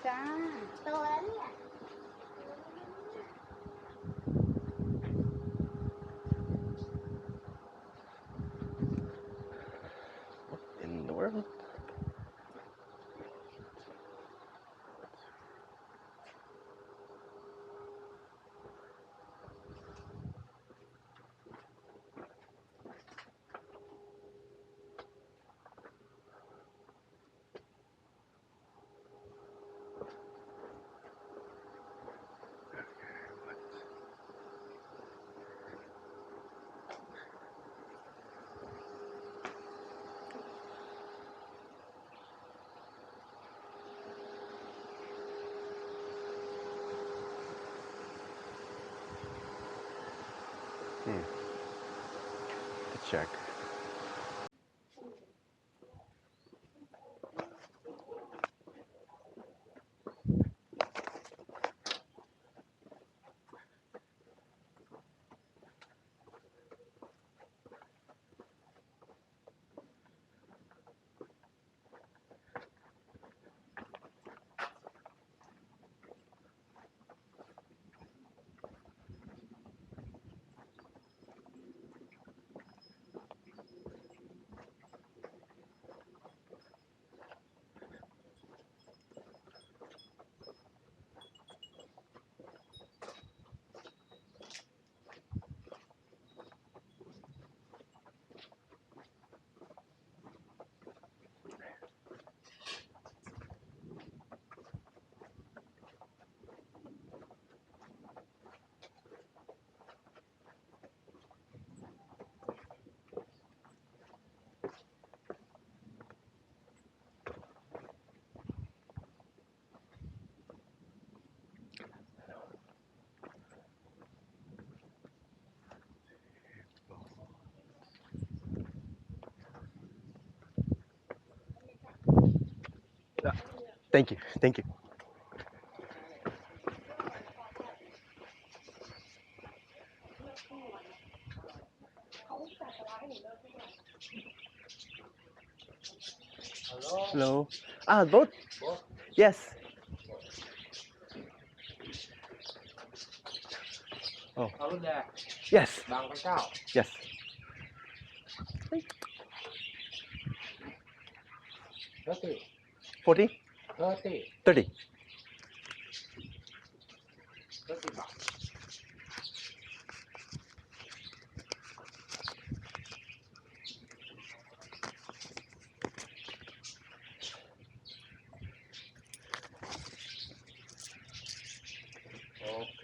จ้าตัวเนี่ย In the world. To check. Thank you. Thank you. Hello. Ah, boat? Yes. Oh. Yes. Bang Krachao. Yes. 40? 30. บาท โอเค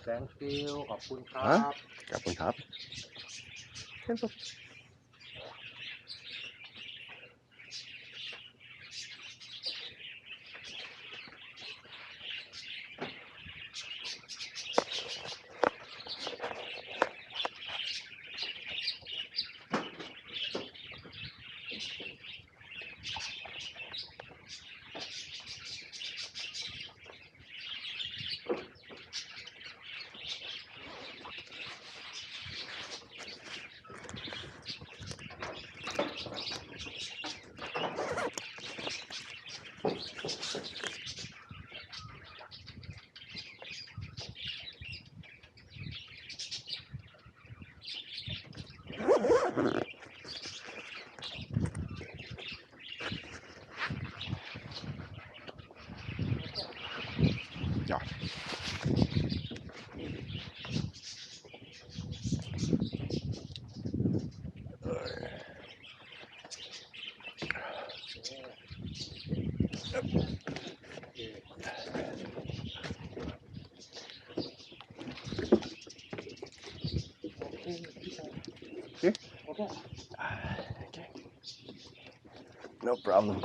thank you ขอบคุณครับ ขอบคุณครับ Ja. Here? Okay. No problem.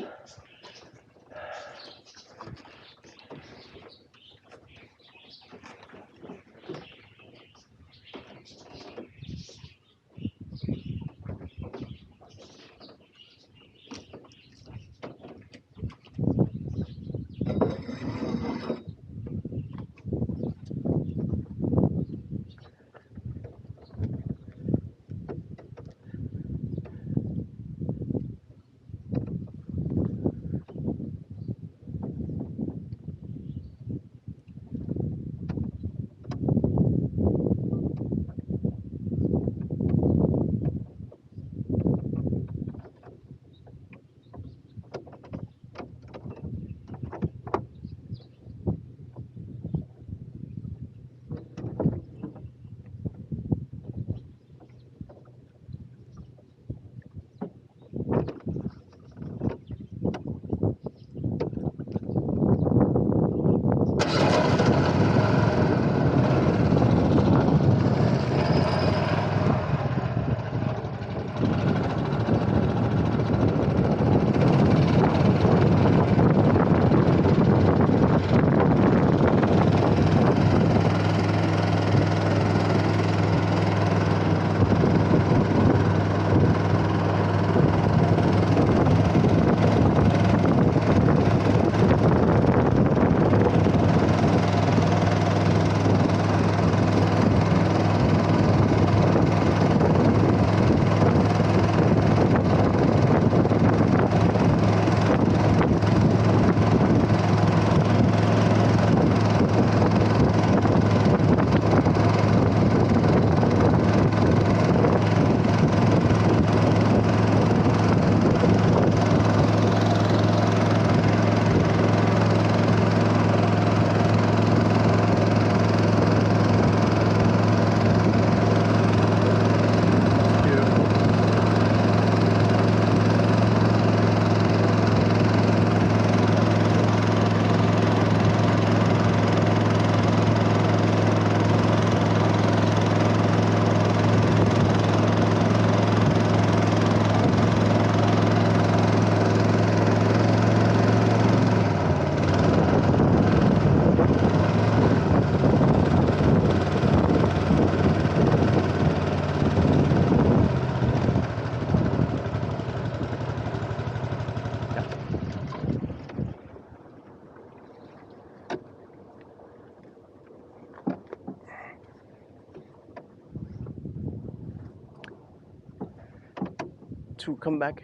to come back?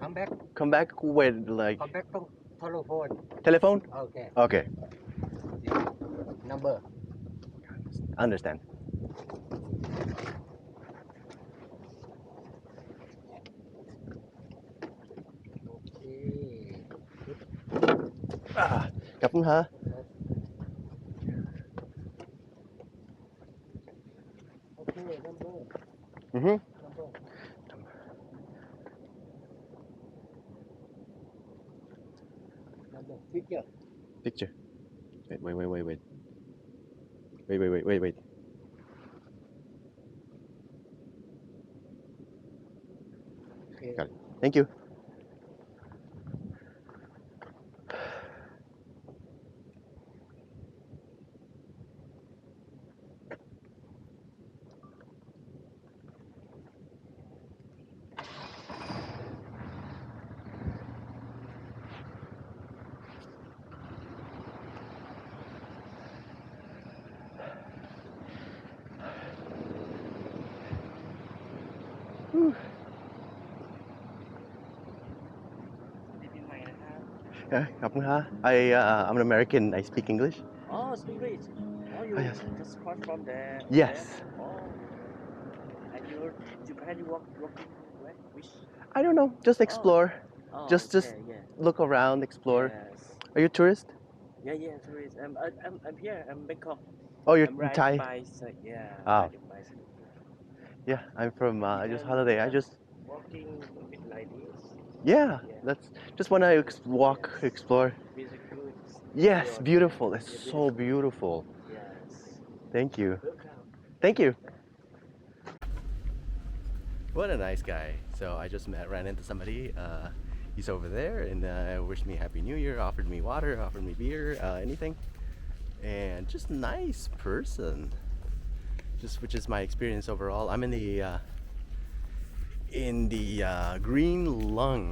Come back. Come back with like Come back ต้องโทรโฟน telephone? โอเค Okay, number understand. โอเค Cảm ơn hả? โอเค number Mhm. number number picture Picture. Wait. Wait. okay Got it. Thank you. Whew. ขอบคุณฮะ I'm an American. I speak English. Oh, speak English. Oh, you yes. just come from there. Yes. There? Oh. And you plan to walking where? Which? I don't know. Just explore. Oh, Just yeah. look around, explore. Yes. Are you a tourist? Yeah, tourist. I'm here. I'm Bangkok. Oh, you're I'm riding Thai. bicycle. Yeah. Oh. Riding bicycle. Yeah, I'm from just And, holiday. I just walking a bit like this. yeah. Yeah. That's just when I walk, Yes. explore. Visit good. Yes, Your- beautiful. It's yeah, so beautiful. Yes. Thank you. Welcome. Thank you. What a nice guy. So I just ran into somebody. He's over there and wished me Happy New Year, offered me water, offered me beer, anything. And just nice person. Just which is my experience overall. I'm in the green lung.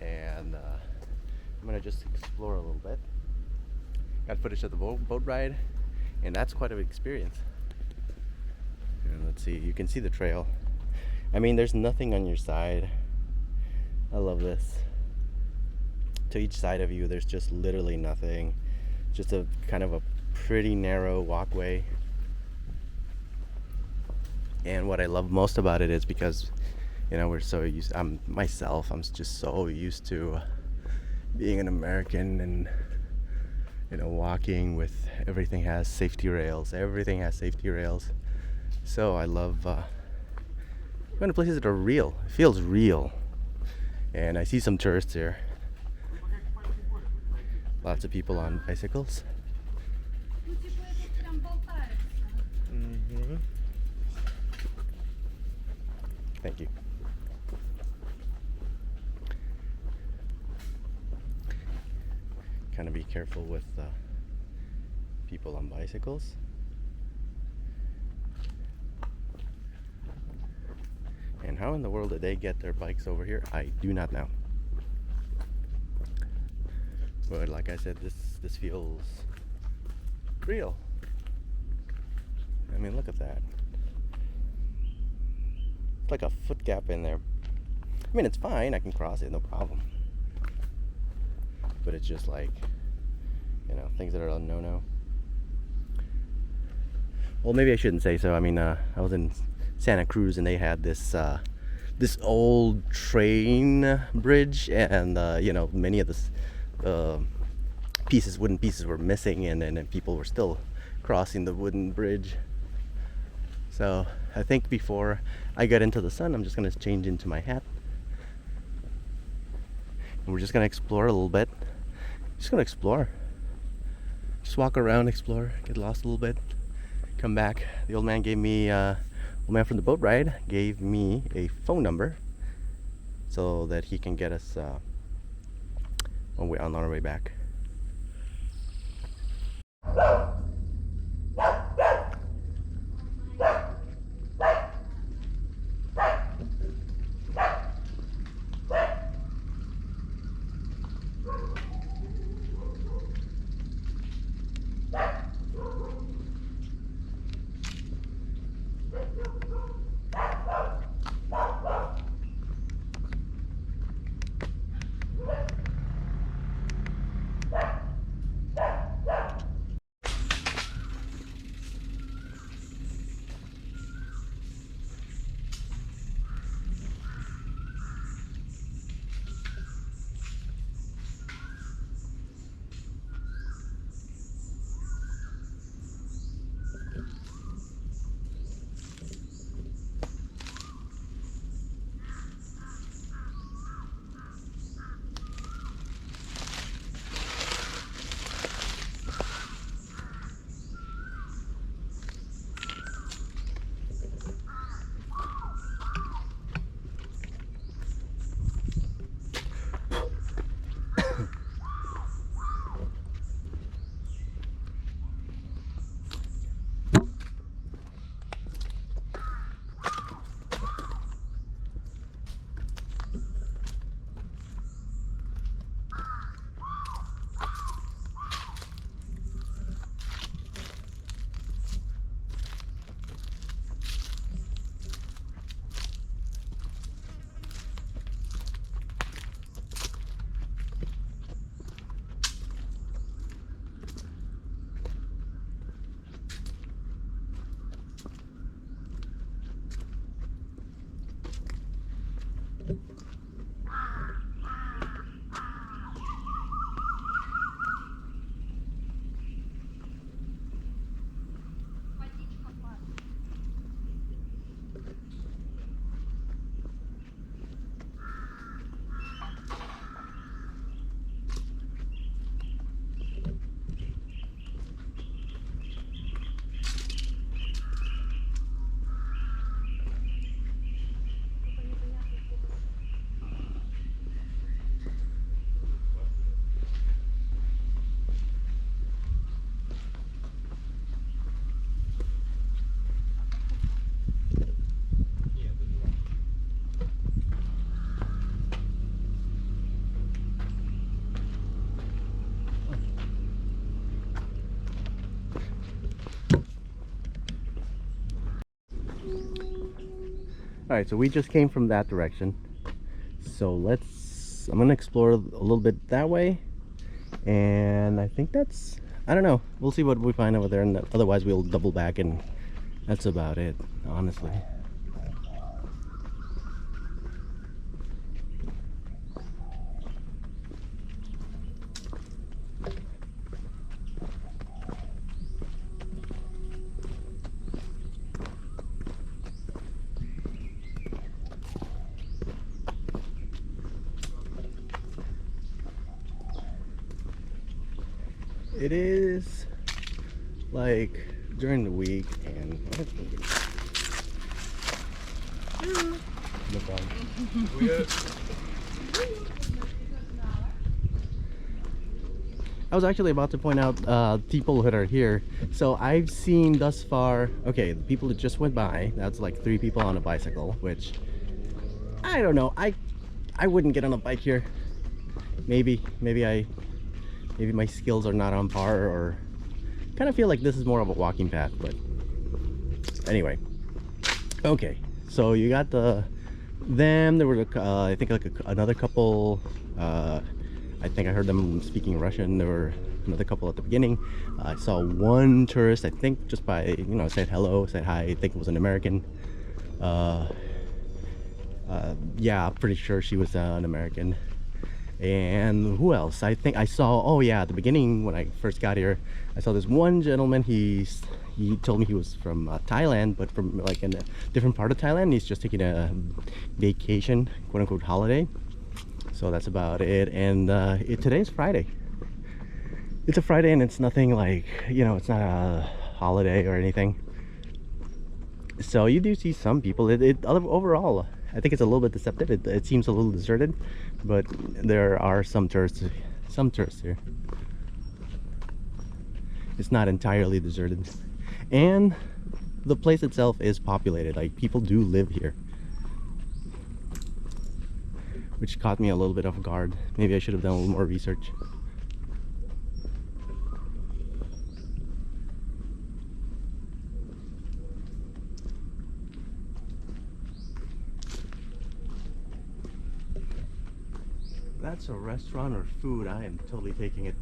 And I'm gonna just explore a little bit. Got footage of the boat ride, and that's quite an experience. And let's see, you can see the trail. I mean, there's nothing on your side. I love this. To each side of you, there's just literally nothing. Just a kind of a pretty narrow walkway. And what I love most about it is because, you know, we're so used. I'm just so used to being an American and, you know, walking with everything has safety rails. Everything has safety rails. So I love going to places that are real. It feels real. And I see some tourists here. Lots of people on bicycles. Mm-hmm. Thank you. Kind of be careful with people on bicycles. And how in the world did they get their bikes over here? I do not know. But like I said, this feels real. I mean, look at that. It's like a foot gap in there. I mean, it's fine. I can cross it, no problem. But it's just like, you know, things that are a no-no. Well, maybe I shouldn't say so. I mean, I was in Santa Cruz and they had this this old train bridge, and you know, many of the wooden pieces were missing, and people were still crossing the wooden bridge. So I think before I get into the sun, I'm just gonna change into my hat, and we're just gonna explore a little bit. Just gonna explore. Just walk around, explore, get lost a little bit, come back. The old man gave me, old man from the boat ride gave me a phone number so that he can get us when we're on our way back. Alright, so we just came from that direction. So I'm gonna explore a little bit that way. And I think that's, I don't know. We'll see what we find over there, and otherwise we'll double back, and that's about it, honestly. It is like during the week, and no problem. I was actually about to point out people that are here. So I've seen thus far, okay, the people that just went by, that's like 3 people on a bicycle, which I don't know. I wouldn't get on a bike here. Maybe my skills are not on par, or kind of feel like this is more of a walking path. But anyway, okay, so you got them. There were I think like another couple. I think I heard them speaking Russian. There were another couple at the beginning. I saw one tourist, I think, just by, you know, said hello, said hi. I think it was an American. Yeah, pretty sure she was an American. And who else? I think I saw, oh yeah, at the beginning when I first got here, I saw this one gentleman. He told me he was from Thailand, but from like in a different part of Thailand. He's just taking a vacation, quote unquote holiday. So that's about it. And today's Friday. It's a Friday, and it's nothing like, you know, it's not a holiday or anything. So you do see some people. Overall, I think it's a little bit deceptive. It seems a little deserted, but there are some tourists here. It's not entirely deserted, and the place itself is populated. Like, people do live here, which caught me a little bit off guard. Maybe I should have done a little more research. That's a restaurant or food, I am totally taking it,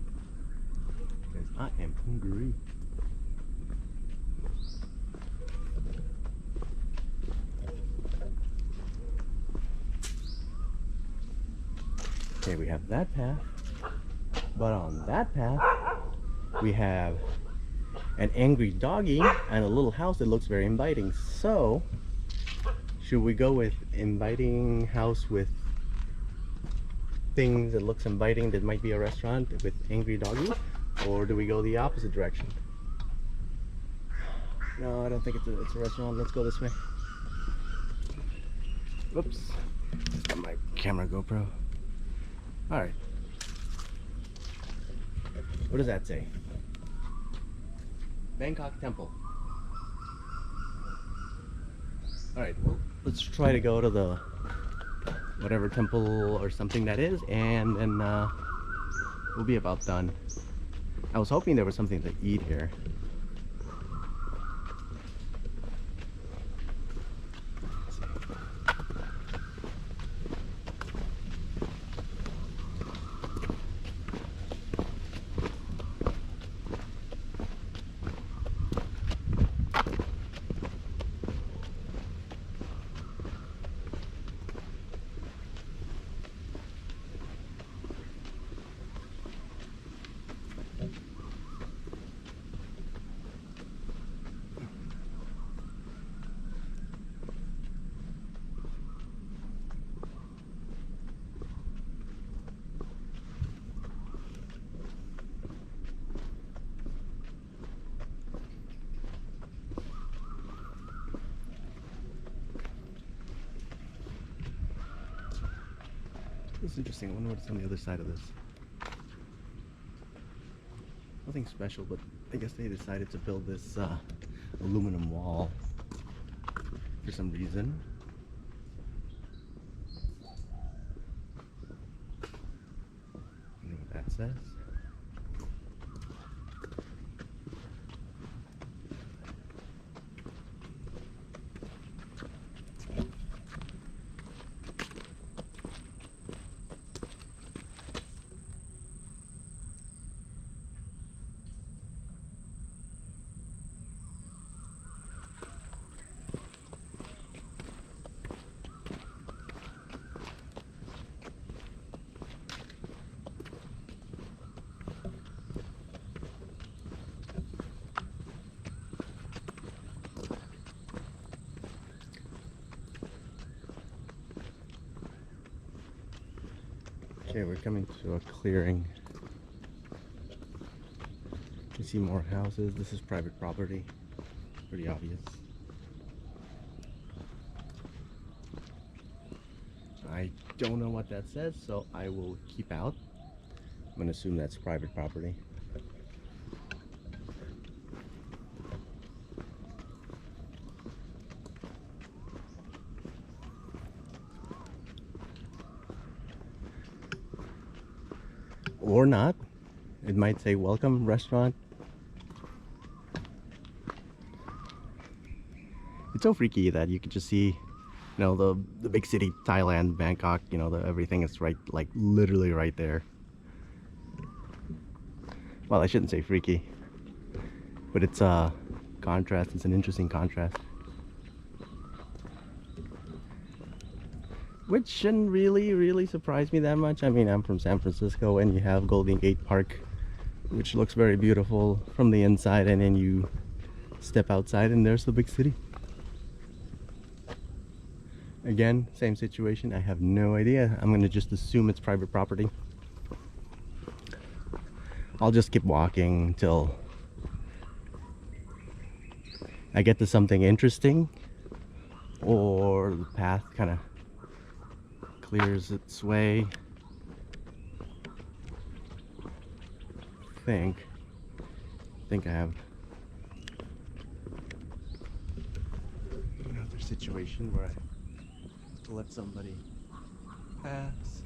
because I am hungry. Okay, we have that path, but on that path we have an angry doggy and a little house that looks very inviting. So should we go with inviting house with things that looks inviting that might be a restaurant with angry doggy, or do we go the opposite direction? No, I don't think it's a restaurant. Let's go this way. Whoops, just got my camera GoPro. All right, what does that say? Bangkok Temple. All right, well, let's try to go to the whatever temple or something that is, and then we'll be about done. I was hoping there was something to eat here. Let's see. This is interesting. I wonder what's on the other side of this. Nothing special, but I guess they decided to build this aluminum wall for some reason. I wonder what that says. Okay, we're coming to a clearing. You see more houses. This is private property. Pretty obvious. I don't know what that says, so I will keep out. I'm gonna assume that's private property. Or not. It might say welcome restaurant. It's so freaky that you can just see, you know, the big city, Thailand, Bangkok, you know, everything is right, like literally right there. Well, I shouldn't say freaky, but it's a contrast. It's an interesting contrast, which shouldn't really surprise me that much. I mean, I'm from San Francisco, and you have Golden Gate Park, which looks very beautiful from the inside, and then you step outside and there's the big city. Again, same situation. I have no idea. I'm gonna just assume it's private property. I'll just keep walking until I get to something interesting, or the path kind of clears its way. I think I have another situation where I have to let somebody pass.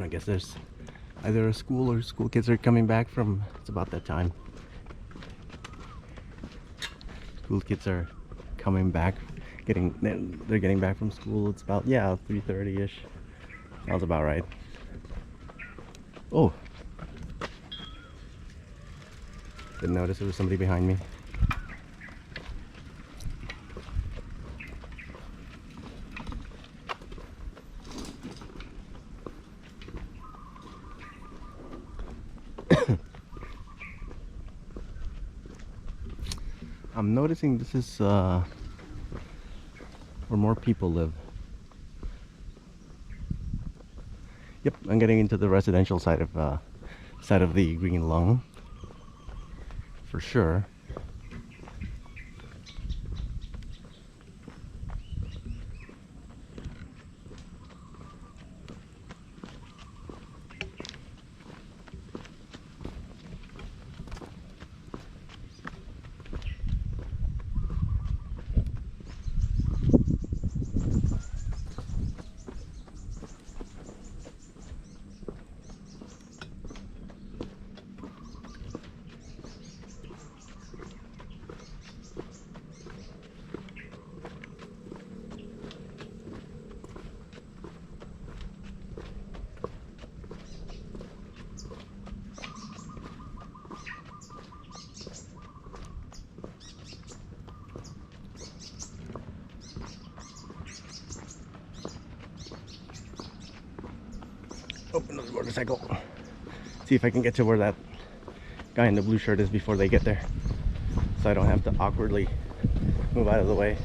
I guess there's either a school or school kids are coming back from, it's about that time. School kids are coming back, they're getting back from school. It's about, yeah, 3:30ish. Sounds about right. Oh, didn't notice there was somebody behind me. I'm noticing this is where more people live. Yep, I'm getting into the residential side of the Green Lung for sure. Oh, another motorcycle. See if I can get to where that guy in the blue shirt is before they get there, so I don't have to awkwardly move out of the way.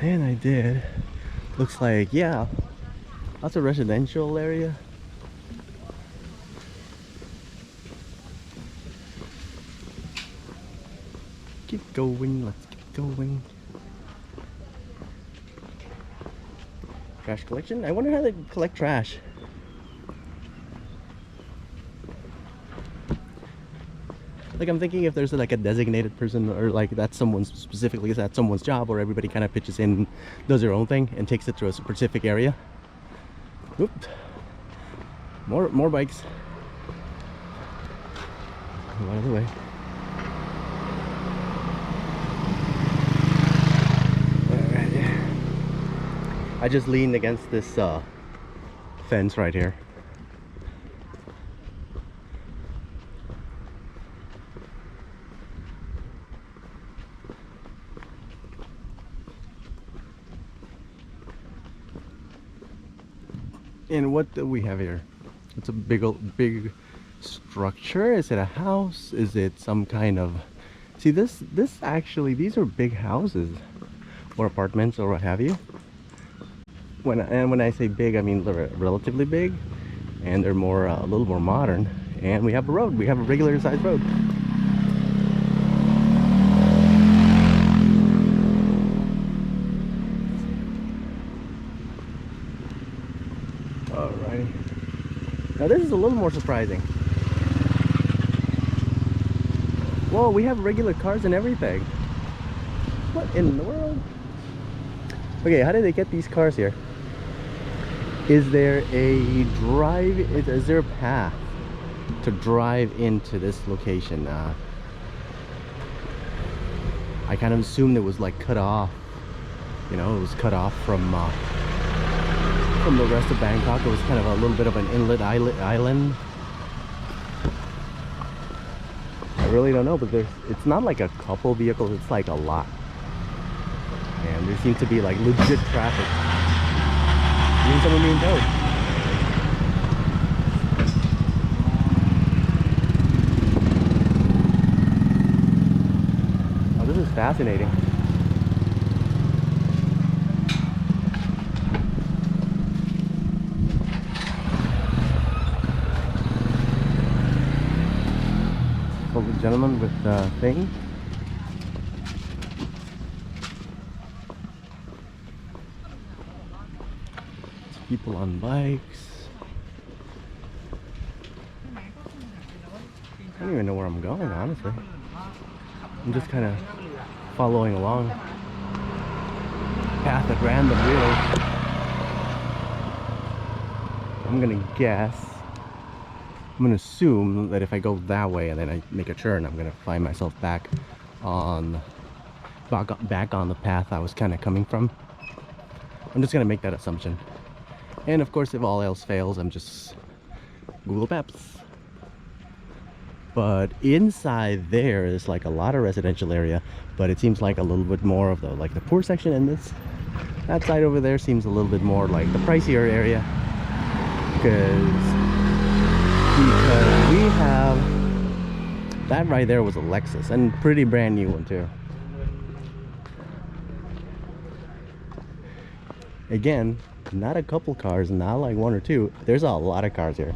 And I did. Looks like, yeah, that's a residential area. keep going, let's keep going. Trash collection? I wonder how they collect trash. Like, I'm thinking if there's like a designated person, or like that's someone's specifically, that's someone's job, or everybody kind of pitches in, does their own thing and takes it to a specific area. Oop. More bikes. Out of the way. Alright. I just leaned against this fence right here. And what do we have here? It's a big structure. Is it a house? Is it some kind of... See, this actually, these are big houses or apartments or what have you. When I say big, I mean they're relatively big, and they're more a little more modern. And we have a road. We have a regular sized road. Alrighty. Now this is a little more surprising. Whoa, we have regular cars and everything. What in the world? Okay, how did they get these cars here? Is there a drive? Is there a path to drive into this location? I kind of assumed it was like cut off. You know, it was cut off from the rest of Bangkok. It was kind of a little bit of an inlet island. I really don't know, but it's not like a couple vehicles, it's like a lot. And there seems to be like legit traffic. Even someone being towed. Oh, this is fascinating. Gentleman with the thing. People on bikes. I don't even know where I'm going, honestly. I'm just kind of following along. Path at random, really. I'm gonna guess. I'm gonna assume that if I go that way and then I make a turn, I'm gonna find myself back on the path I was kind of coming from. I'm just gonna make that assumption. And of course, if all else fails, I'm just Google Maps. But inside there is like a lot of residential area, but it seems like a little bit more of the poor section, and that side over there seems a little bit more like the pricier area, because we have that right there was a Lexus, and pretty brand new one too. Again, not a couple cars, not like one or two. There's a lot of cars here.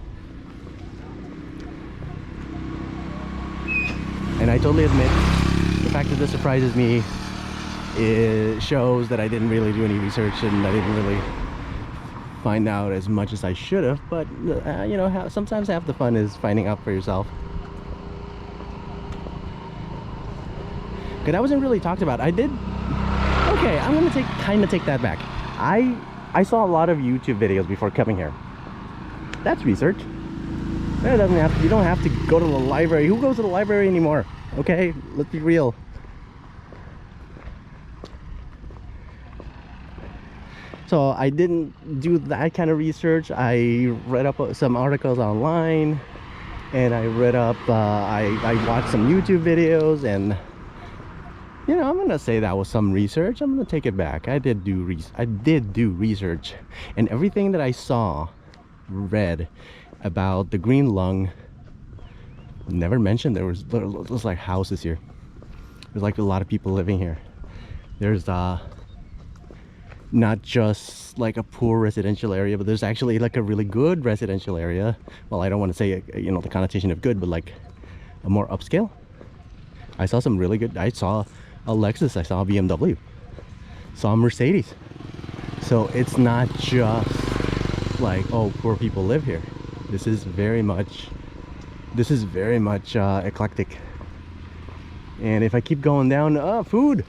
And I totally admit, the fact that this surprises me, it shows that I didn't really do any research, and I didn't really find out as much as I should have. But you know, sometimes half the fun is finding out for yourself. Okay, that wasn't really talked about. Okay, I'm gonna kind of take that back. I saw a lot of YouTube videos before coming here. That's research. You don't have to go to the library. Who goes to the library anymore? Okay, let's be real. So I didn't do that kind of research. I read up some articles online, and I read up, I watched some YouTube videos, and you know, I'm gonna say that was some research. I'm gonna take it back. I did do research, and everything that I read about the green lung never mentioned there was like houses here. There's like a lot of people living here. There's not just like a poor residential area, but there's actually like a really good residential area. Well, I don't want to say, you know, the connotation of good, but like a more upscale. I saw some really good, I saw a Lexus, I saw a BMW, saw a Mercedes. So it's not just like, oh, poor people live here. This is very much eclectic. And if I keep going down, food.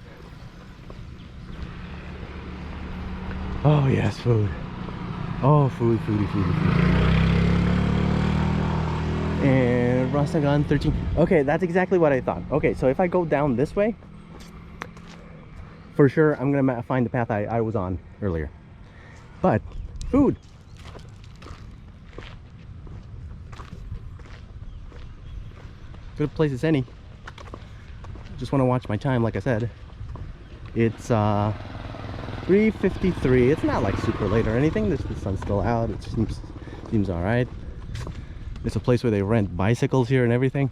Oh yes, food. Oh, food. And Rastagan 13. Okay, that's exactly what I thought. Okay, so if I go down this way, for sure I'm gonna find the path I was on earlier. But food. Good place as any. Just want to watch my time, like I said. It's 3:53. It's not like super late or anything. The sun's still out. It seems all right. It's a place where they rent bicycles here and everything.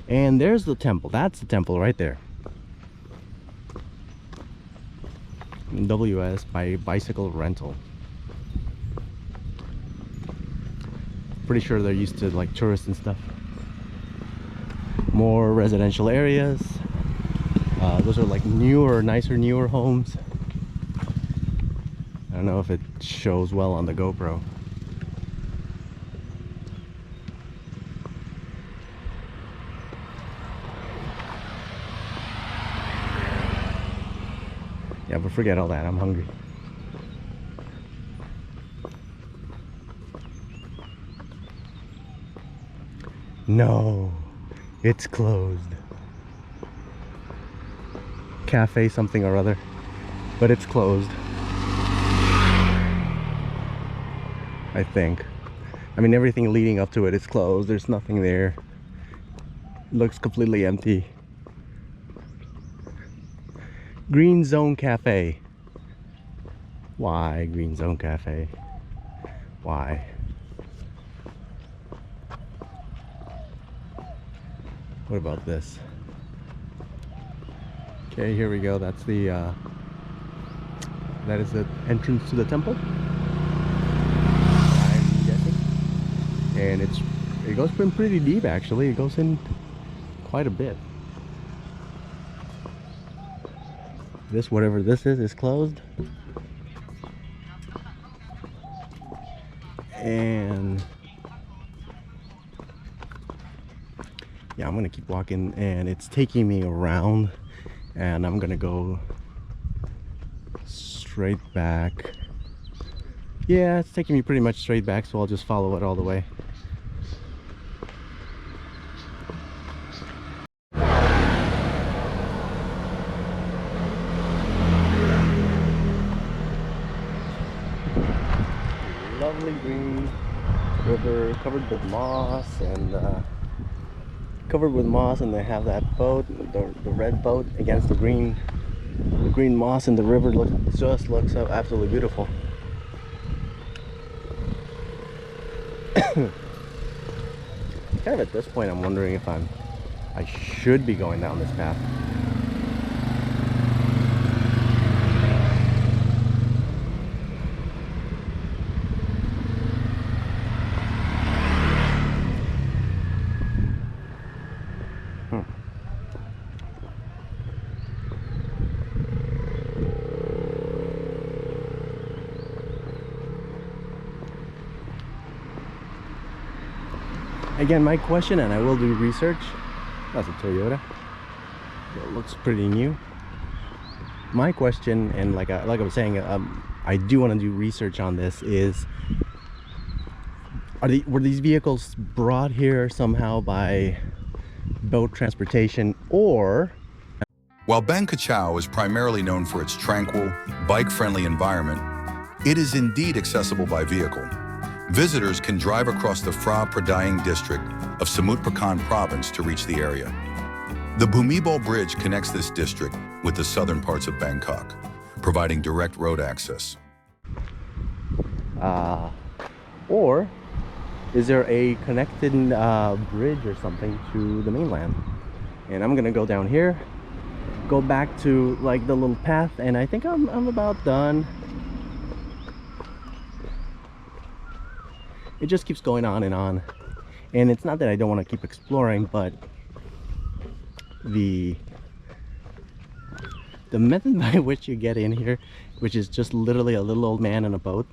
And there's the temple. That's the temple right there. WS by bicycle rental. Pretty sure they're used to like tourists and stuff. More residential areas. Those are like nicer homes. I don't know if it shows well on the GoPro. Yeah, but forget all that. I'm hungry. No, it's closed. Cafe something or other, but it's closed. I think. I mean, everything leading up to it is closed. There's nothing there. It looks completely empty. Green Zone Cafe. Why Green Zone Cafe? Why? What about this? Okay, here we go. That's the that is the entrance to the temple, I'm guessing. And it goes in pretty deep actually. It goes in quite a bit. This, whatever this is closed. And yeah, I'm gonna keep walking, and it's taking me around, and I'm gonna go straight back. Yeah, it's taking me pretty much straight back, so I'll just follow it all the way. Lovely green river covered with moss, and they have that boat, the red boat against the green moss, and the river just looks so absolutely beautiful. Kind of at this point I'm wondering if I should be going down this path. Again, my question, and I will do research. That's a Toyota. It looks pretty new. My question, and like I was saying, I do want to do research on this. Is were these vehicles brought here somehow by boat transportation, or? While Bang Krachao is primarily known for its tranquil, bike-friendly environment, it is indeed accessible by vehicle. Visitors can drive across the Phra Pradayang district of Samut Prakan province to reach the area. The Bhumibol Bridge connects this district with the southern parts of Bangkok, providing direct road access. Or is there a connected bridge or something to the mainland? And I'm gonna go down here, go back to like the little path, and I think I'm about done. It just keeps going on, And it's not that I don't want to keep exploring, but the method by which you get in here, which is just literally a little old man in a boat,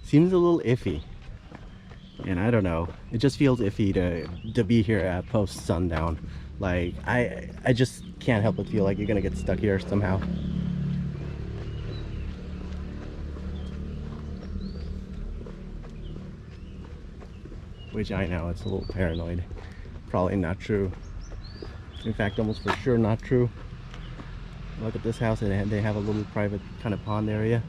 seems a little iffy. And I don't know, it just feels iffy to be here at post sundown. Like I just can't help but feel like you're gonna get stuck here somehow. Which I know, it's a little paranoid. Probably not true. In fact, almost for sure not true. Look at this house, and they have a little private kind of pond area.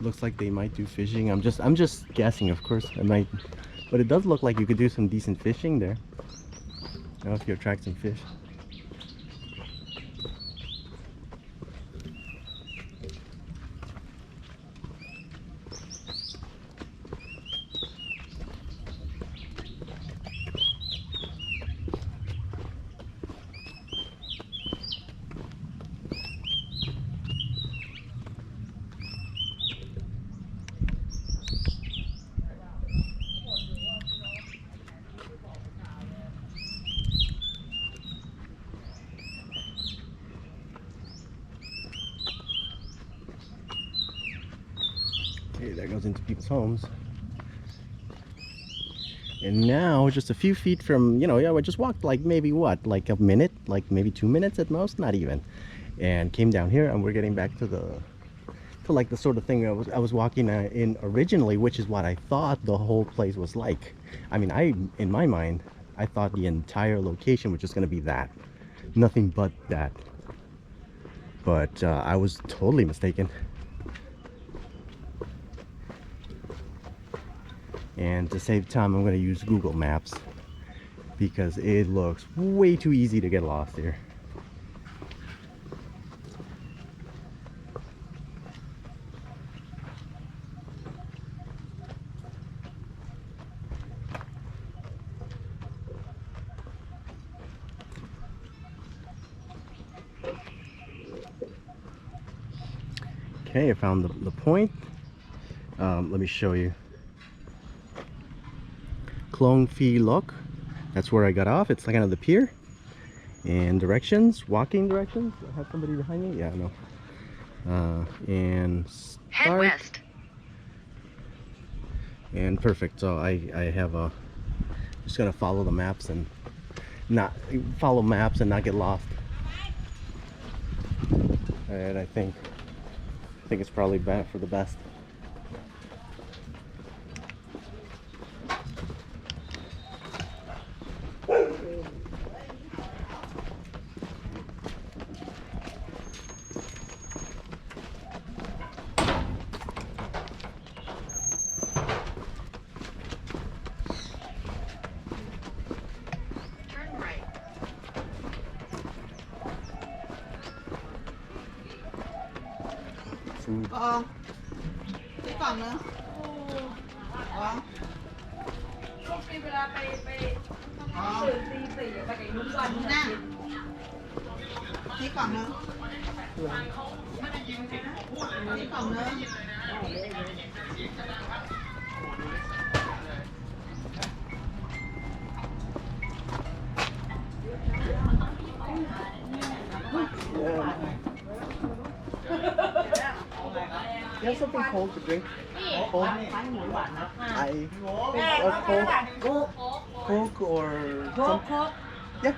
Looks like they might do fishing. I'm just guessing, of course. I might, but it does look like you could do some decent fishing there. I don't know if you attract some fish. That goes into people's homes. And now, just a few feet from, you know, yeah, I just walked like maybe what, like a minute, like maybe 2 minutes at most, not even, and came down here, and we're getting back to like the sort of thing I was walking in originally, which is what I thought the whole place was like. I mean, in my mind, I thought the entire location was just going to be that, nothing but that, but I was totally mistaken. And to save time, I'm going to use Google Maps because it looks way too easy to get lost here. Okay, I found the point. Let me show you. Klong Phi Lock, that's where I got off. It's like kind of the pier. And directions, walking directions. I have somebody behind me? Yeah, no. And start. Head west. And perfect. So I have a, just gonna follow the maps and not get lost. And I think it's probably bad for the best. You have something cold to drink? Cold? Coke or some? Yeah.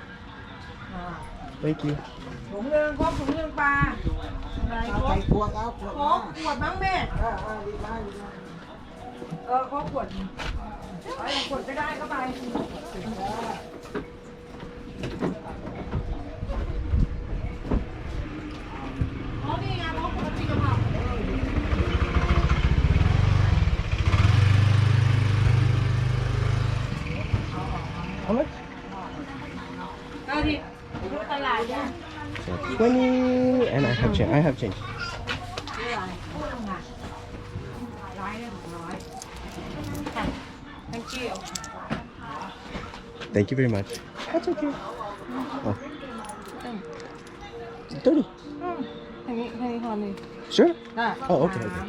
Thank you. ถุงนึงครบถุงนึงปลาอะไรครบ ใส่ขวดเอาขวด ครบขวดมั้งแม่ ดีมากดีมาก ครบขวดเอาอย่างขวดไม่ได้ก็ไปอ๋อนี่ไงครบปกติกับเรา How much? เอาดิดูตลาดจ้ะ So 20, and I have change. I have change. Thank you. Thank you very much. That's okay. Oh. 30. ทางนี้ทางนี้ทอนนี่ Sure. ได้ Oh, okay, okay.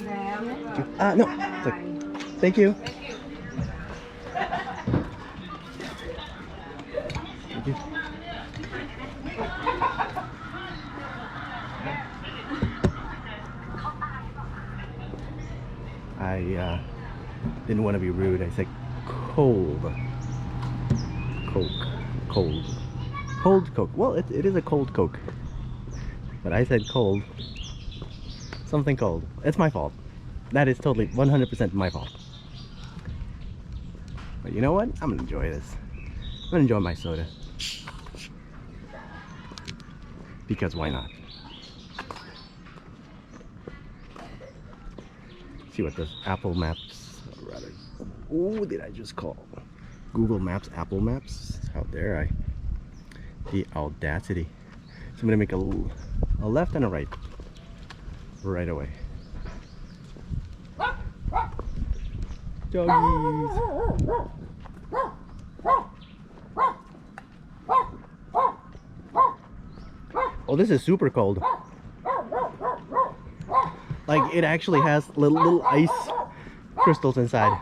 แล้ว No. It's like, thank you. Thank you. I didn't want to be rude. I said cold Coke. Cold Coke. Well, it is a cold Coke. But I said cold. Something cold. It's my fault. That is totally 100% my fault. But you know what? I'm gonna enjoy this. I'm gonna enjoy my soda. Because why not? See what this Apple Maps, or rather, who did I just call? Google Maps, Apple Maps? How dare I? The audacity. So I'm gonna make a left and a right. Right away. Doggies. Oh, this is super cold. Like, it actually has little ice crystals inside.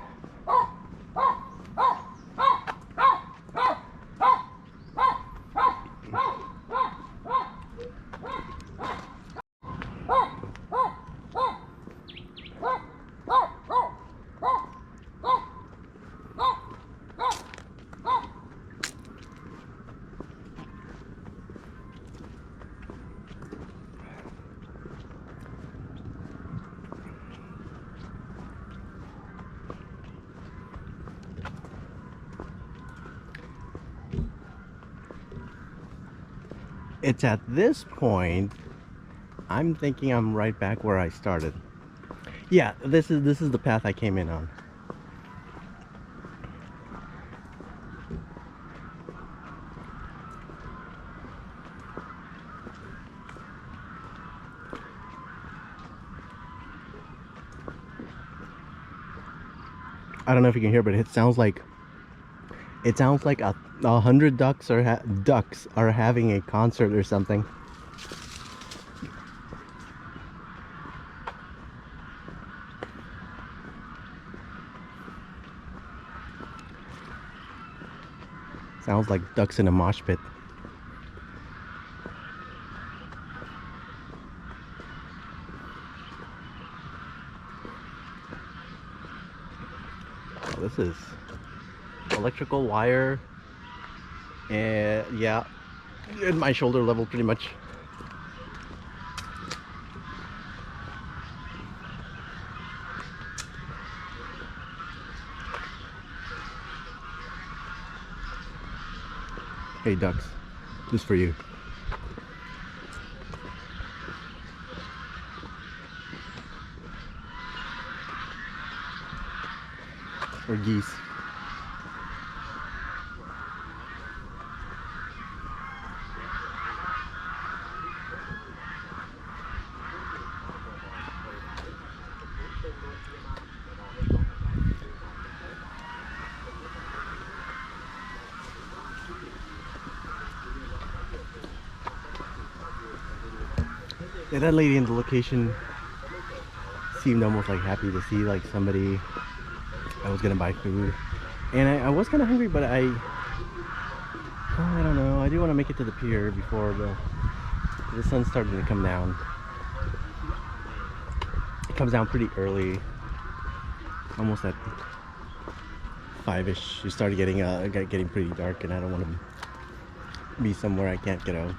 It's at this point I'm thinking I'm right back where I started. Yeah, this is the path I came in on. I don't know if you can hear, but it sounds like a 100 ducks are having a concert or something. Sounds like ducks in a mosh pit. Oh, this is electrical wire, and yeah, at my shoulder level pretty much. Hey ducks, this for you. Or geese. Yeah, that lady in the location seemed almost like happy to see like somebody. I was gonna buy food, and I was kind of hungry, but I don't know. I do want to make it to the pier before the sun started to come down. It comes down pretty early, almost at 5ish. It started getting pretty dark, and I don't want to be somewhere I can't get out.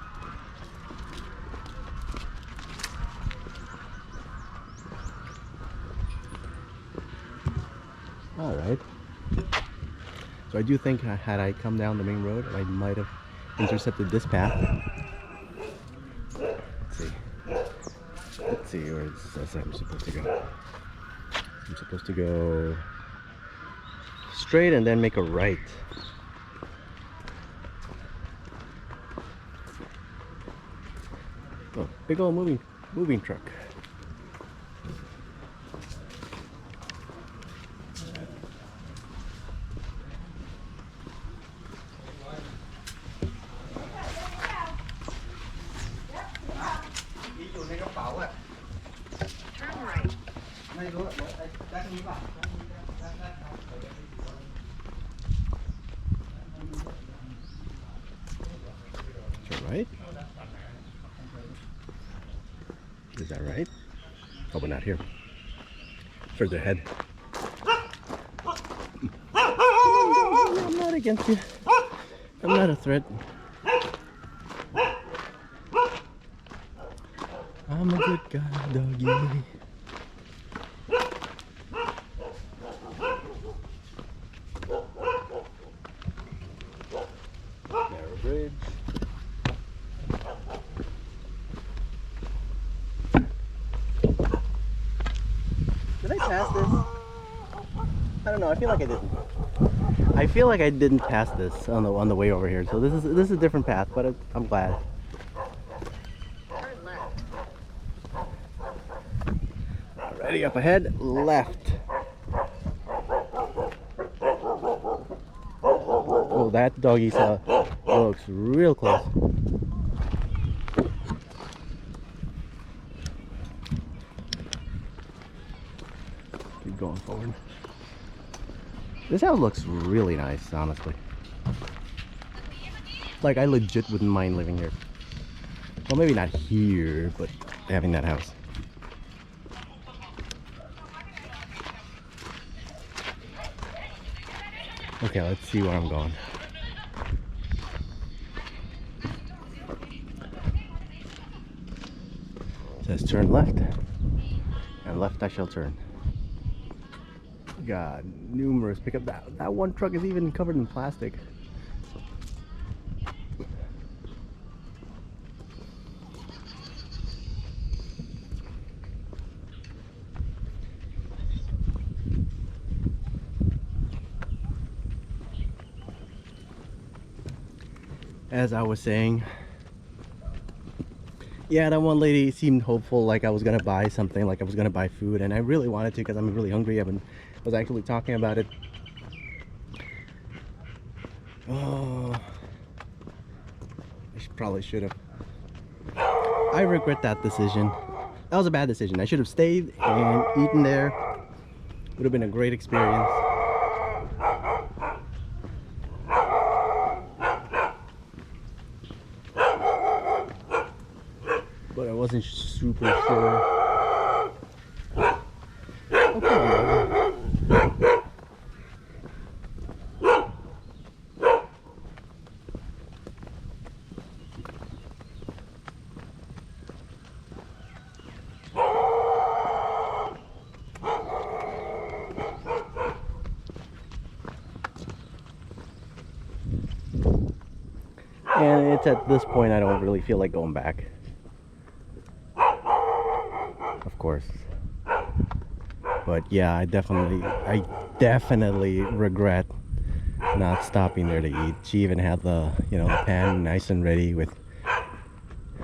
Alright, so I do think had I come down the main road, I might have intercepted this path. Let's see where it says I'm supposed to go. I'm supposed to go straight and then make a right. Oh, big old moving truck. Turn right. that right? Is that right? Oh, but not here. Further ahead. I'm not against you. I'm not a threat. I'm a good guy, doggy. Narrow bridge. Did I pass this? I don't know. I feel like I didn't. I feel like I didn't pass this on the way over here. So this is a different path, but I'm glad. Turn left. Alrighty, up ahead, left. Oh, that doggy looks real close. Keep going forward. This house looks really nice, honestly. Like, I legit wouldn't mind living here. Well, maybe not here, but having that house. Okay, let's see where I'm going. It says turn left, and left I shall turn. God, numerous pickup. That one truck is even covered in plastic. As I was saying, yeah, that one lady seemed hopeful, like I was gonna buy something, like I was gonna buy food, and I really wanted to because I'm really hungry. I was actually talking about it. Oh, probably should have. I regret that decision. That was a bad decision. I should have stayed and eaten there. Would have been a great experience. But I wasn't super sure. Oh, come on, and it's at this point I don't really feel like going back. Of course. But yeah, I definitely regret not stopping there to eat. She even had the, you know, the pan nice and ready with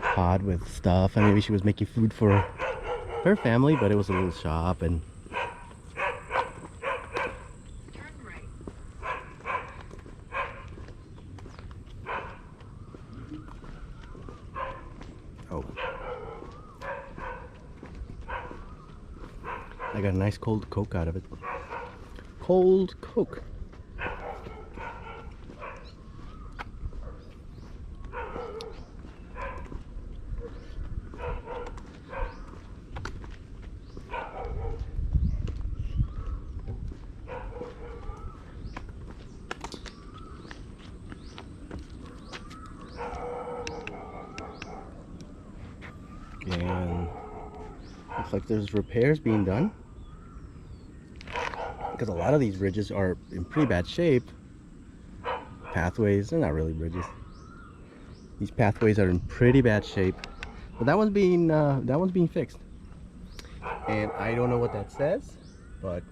hot with stuff, and maybe she was making food for her family, but it was a little shop. And oh, I got a nice cold Coke out of it. Cold Coke. And looks like there's repairs being done, because a lot of these bridges are in pretty bad shape. Pathways, they're not really bridges. These pathways are in pretty bad shape, but that one's being fixed. And I don't know what that says, but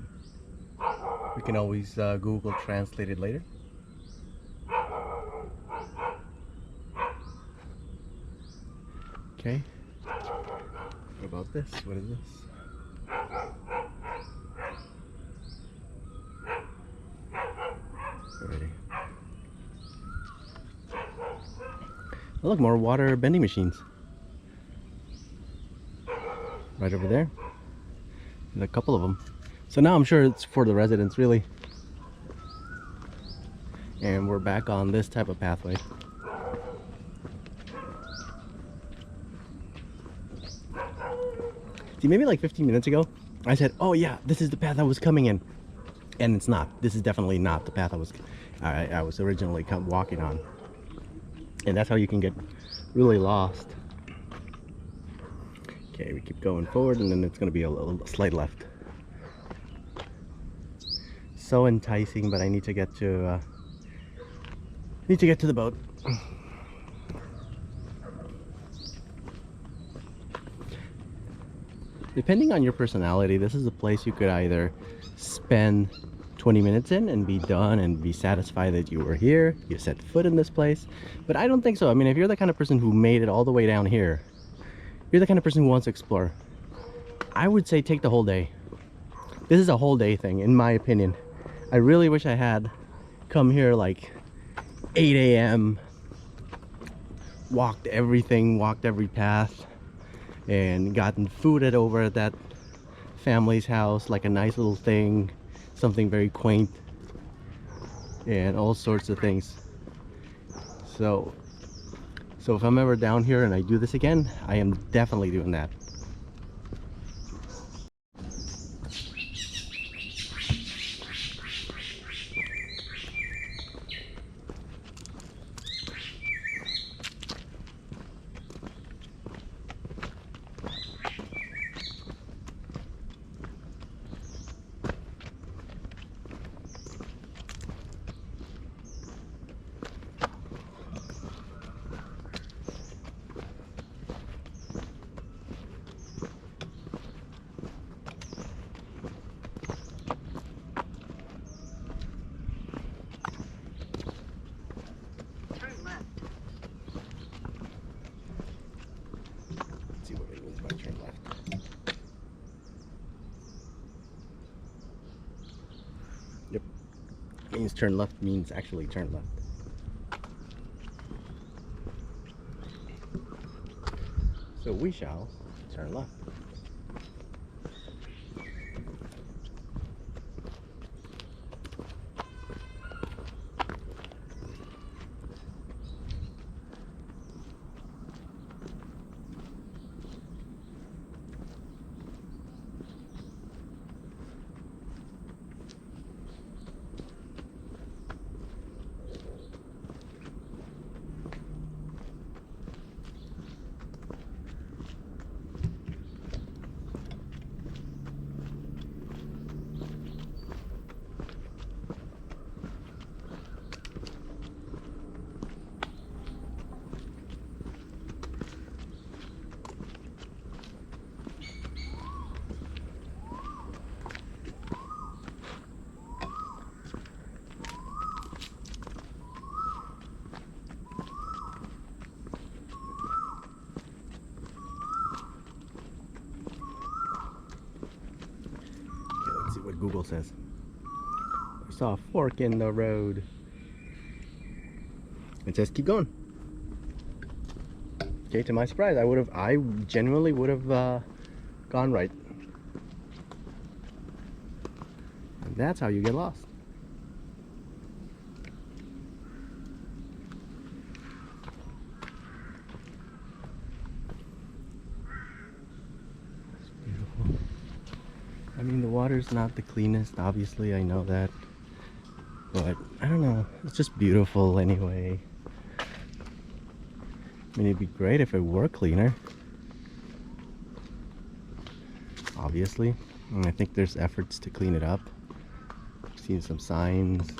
we can always Google translate it later. Okay. What about this? What is this? Alrighty. Oh, look, more water bending machines. Right over there. There's a couple of them. So now I'm sure it's for the residents, really. And we're back on this type of pathway. See, maybe like 15 minutes ago, I said, oh yeah, this is the path I was coming in. And it's not. This is definitely not the path I was originally walking on. And that's how you can get really lost. Okay, we keep going forward, and then it's going to be a slight left. So enticing, but I need to get to the boat. Depending on your personality, this is a place you could either spend 20 minutes in and be done and be satisfied that you were here, you set foot in this place. But I don't think so. I mean, if you're the kind of person who made it all the way down here, you're the kind of person who wants to explore, I would say take the whole day. This is a whole day thing, in my opinion. I really wish I had come here like 8 a.m. walked everything, walked every path, and gotten food over at that family's house, like a nice little thing, something very quaint, and all sorts of things. So if I'm ever down here and I do this again, I am definitely doing that. Yep, means turn left means actually turn left. So we shall turn left. What Google says. I saw a fork in the road. It says keep going. Okay, to my surprise, I genuinely would have gone right. And that's how you get lost. I mean, the water's not the cleanest, obviously, I know that. But, I don't know, it's just beautiful anyway. I mean, it'd be great if it were cleaner. Obviously. And I think there's efforts to clean it up. I've seen some signs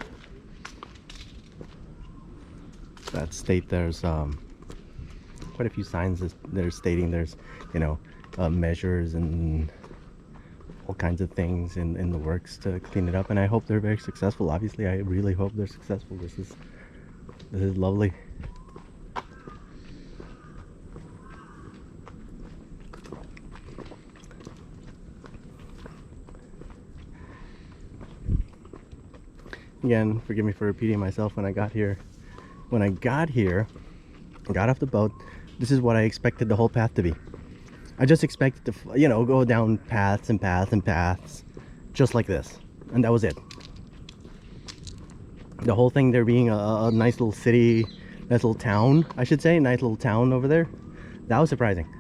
that state there's quite a few signs that are stating there's, you know, measures and all kinds of things in the works to clean it up, and I hope they're very successful. Obviously, I really hope they're successful. This is lovely. Again, forgive me for repeating myself. When I got here, I got off the boat, this is what I expected the whole path to be. I just expected to, you know, go down paths and paths and paths, just like this, and that was it. The whole thing there being a nice little city, nice little town, I should say, nice little town over there, that was surprising.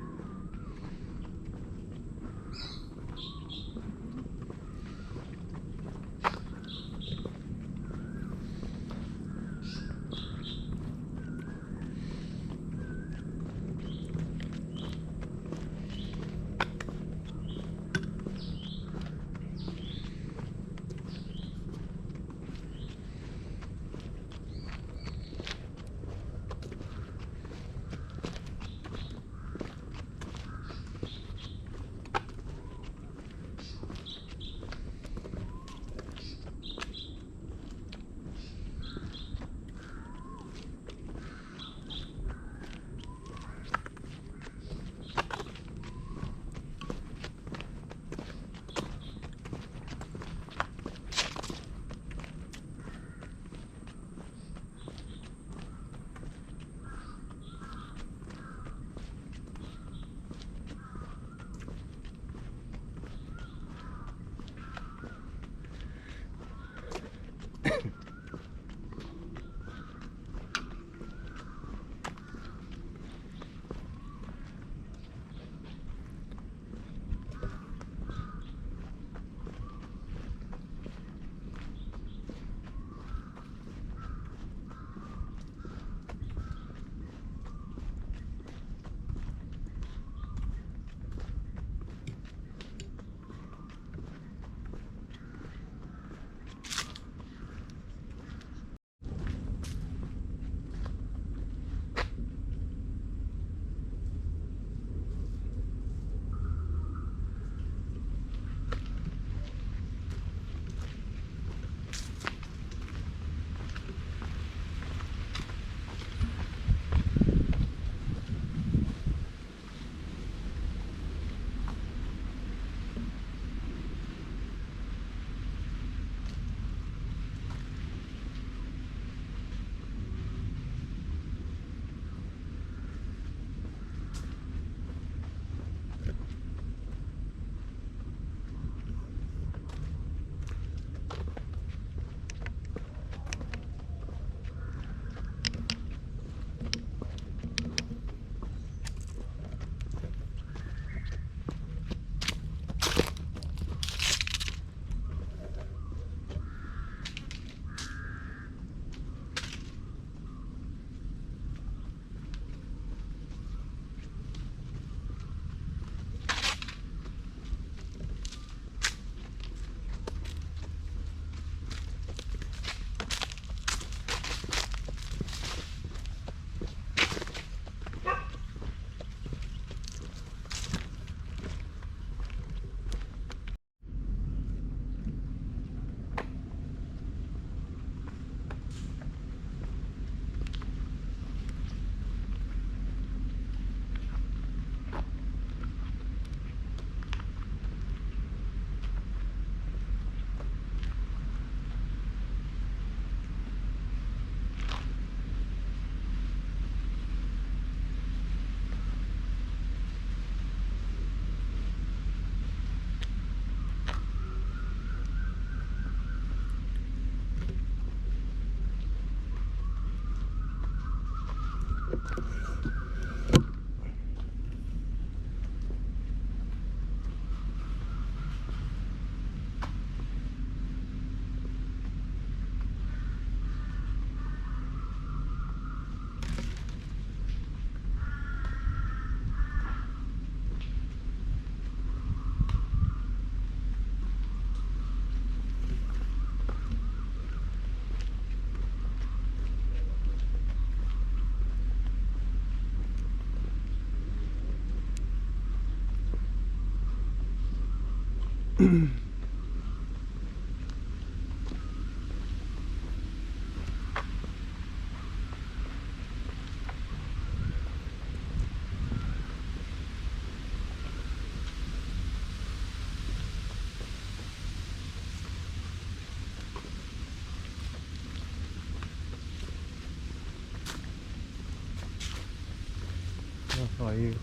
How are you?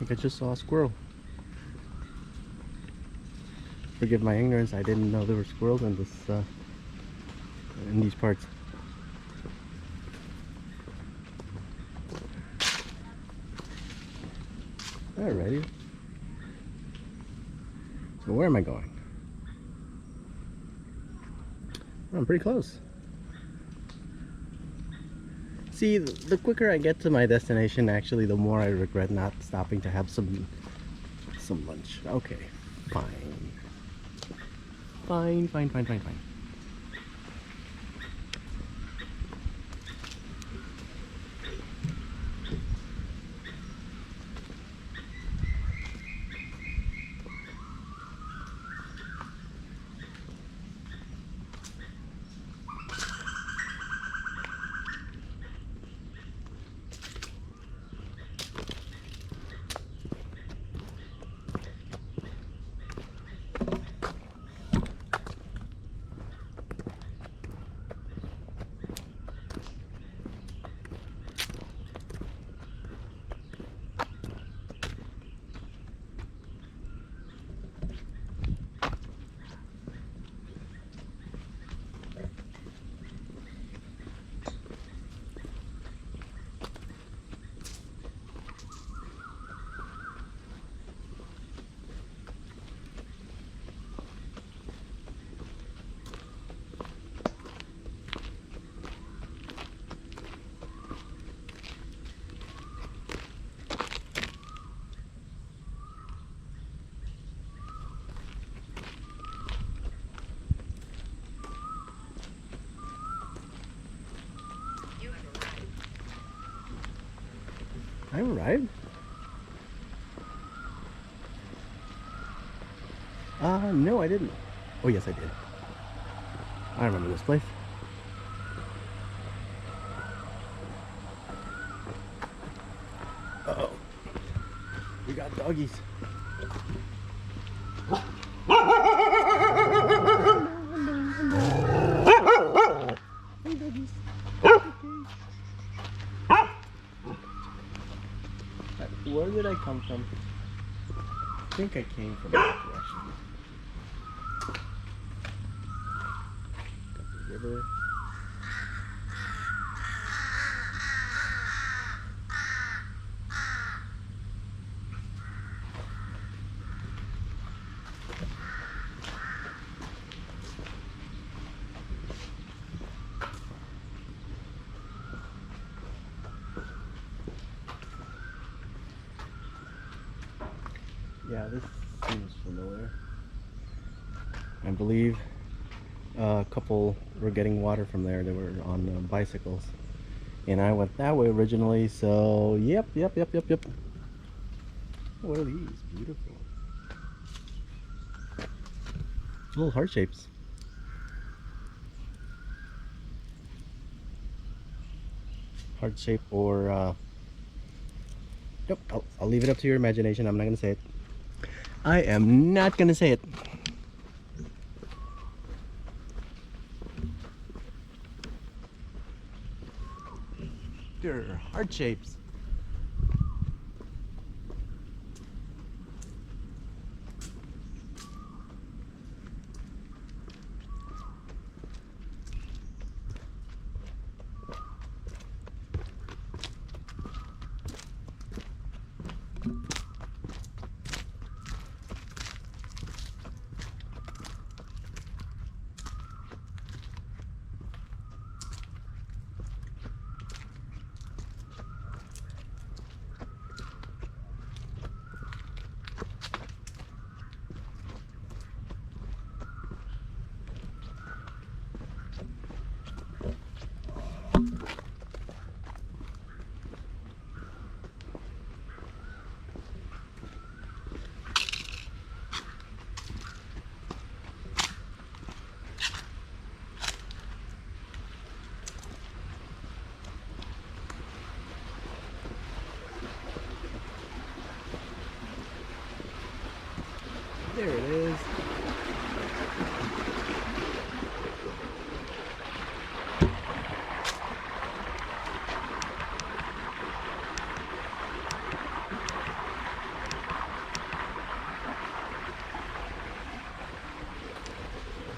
think I just saw a squirrel. Forgive my ignorance, I didn't know there were squirrels in this in these parts. Alrighty. So where am I going? I'm pretty close. See, the quicker I get to my destination, actually, the more I regret not stopping to have some lunch. Okay, fine. Fine. I arrived? No, I didn't. Oh, yes, I did. I remember this place. Uh-oh. We got doggies. Hey, doggies. Where did I come from? I think I came from that direction. Got the river. Yeah, this seems familiar. I believe a couple were getting water from there. They were on bicycles. And I went that way originally, so yep. What are these? Beautiful. Little heart shapes. Heart shape or nope, I'll leave it up to your imagination. I'm not gonna say it. I am not gonna say it. They're heart shapes. There it is.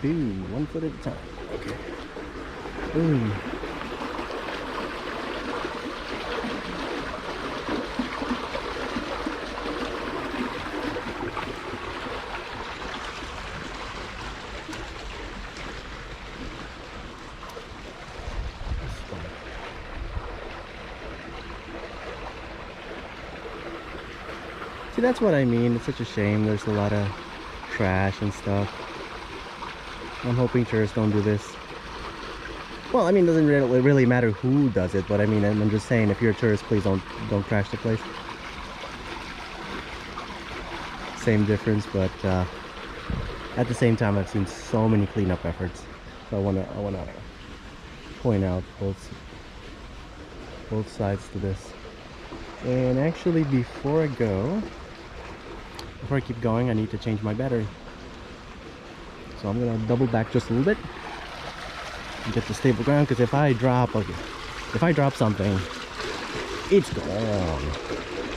Ooh, 1 foot at a time. Okay. Ooh. See, that's what I mean. It's such a shame. There's a lot of trash and stuff. I'm hoping tourists don't do this. Well, I mean, it doesn't really matter who does it, but I mean, I'm just saying, if you're a tourist, please don't trash the place. Same difference, but at the same time, I've seen so many cleanup efforts. So I wanna point out both sides to this. And actually, before I keep going, I need to change my battery. So I'm gonna double back just a little bit and get to stable ground, because if I drop something, it's gone.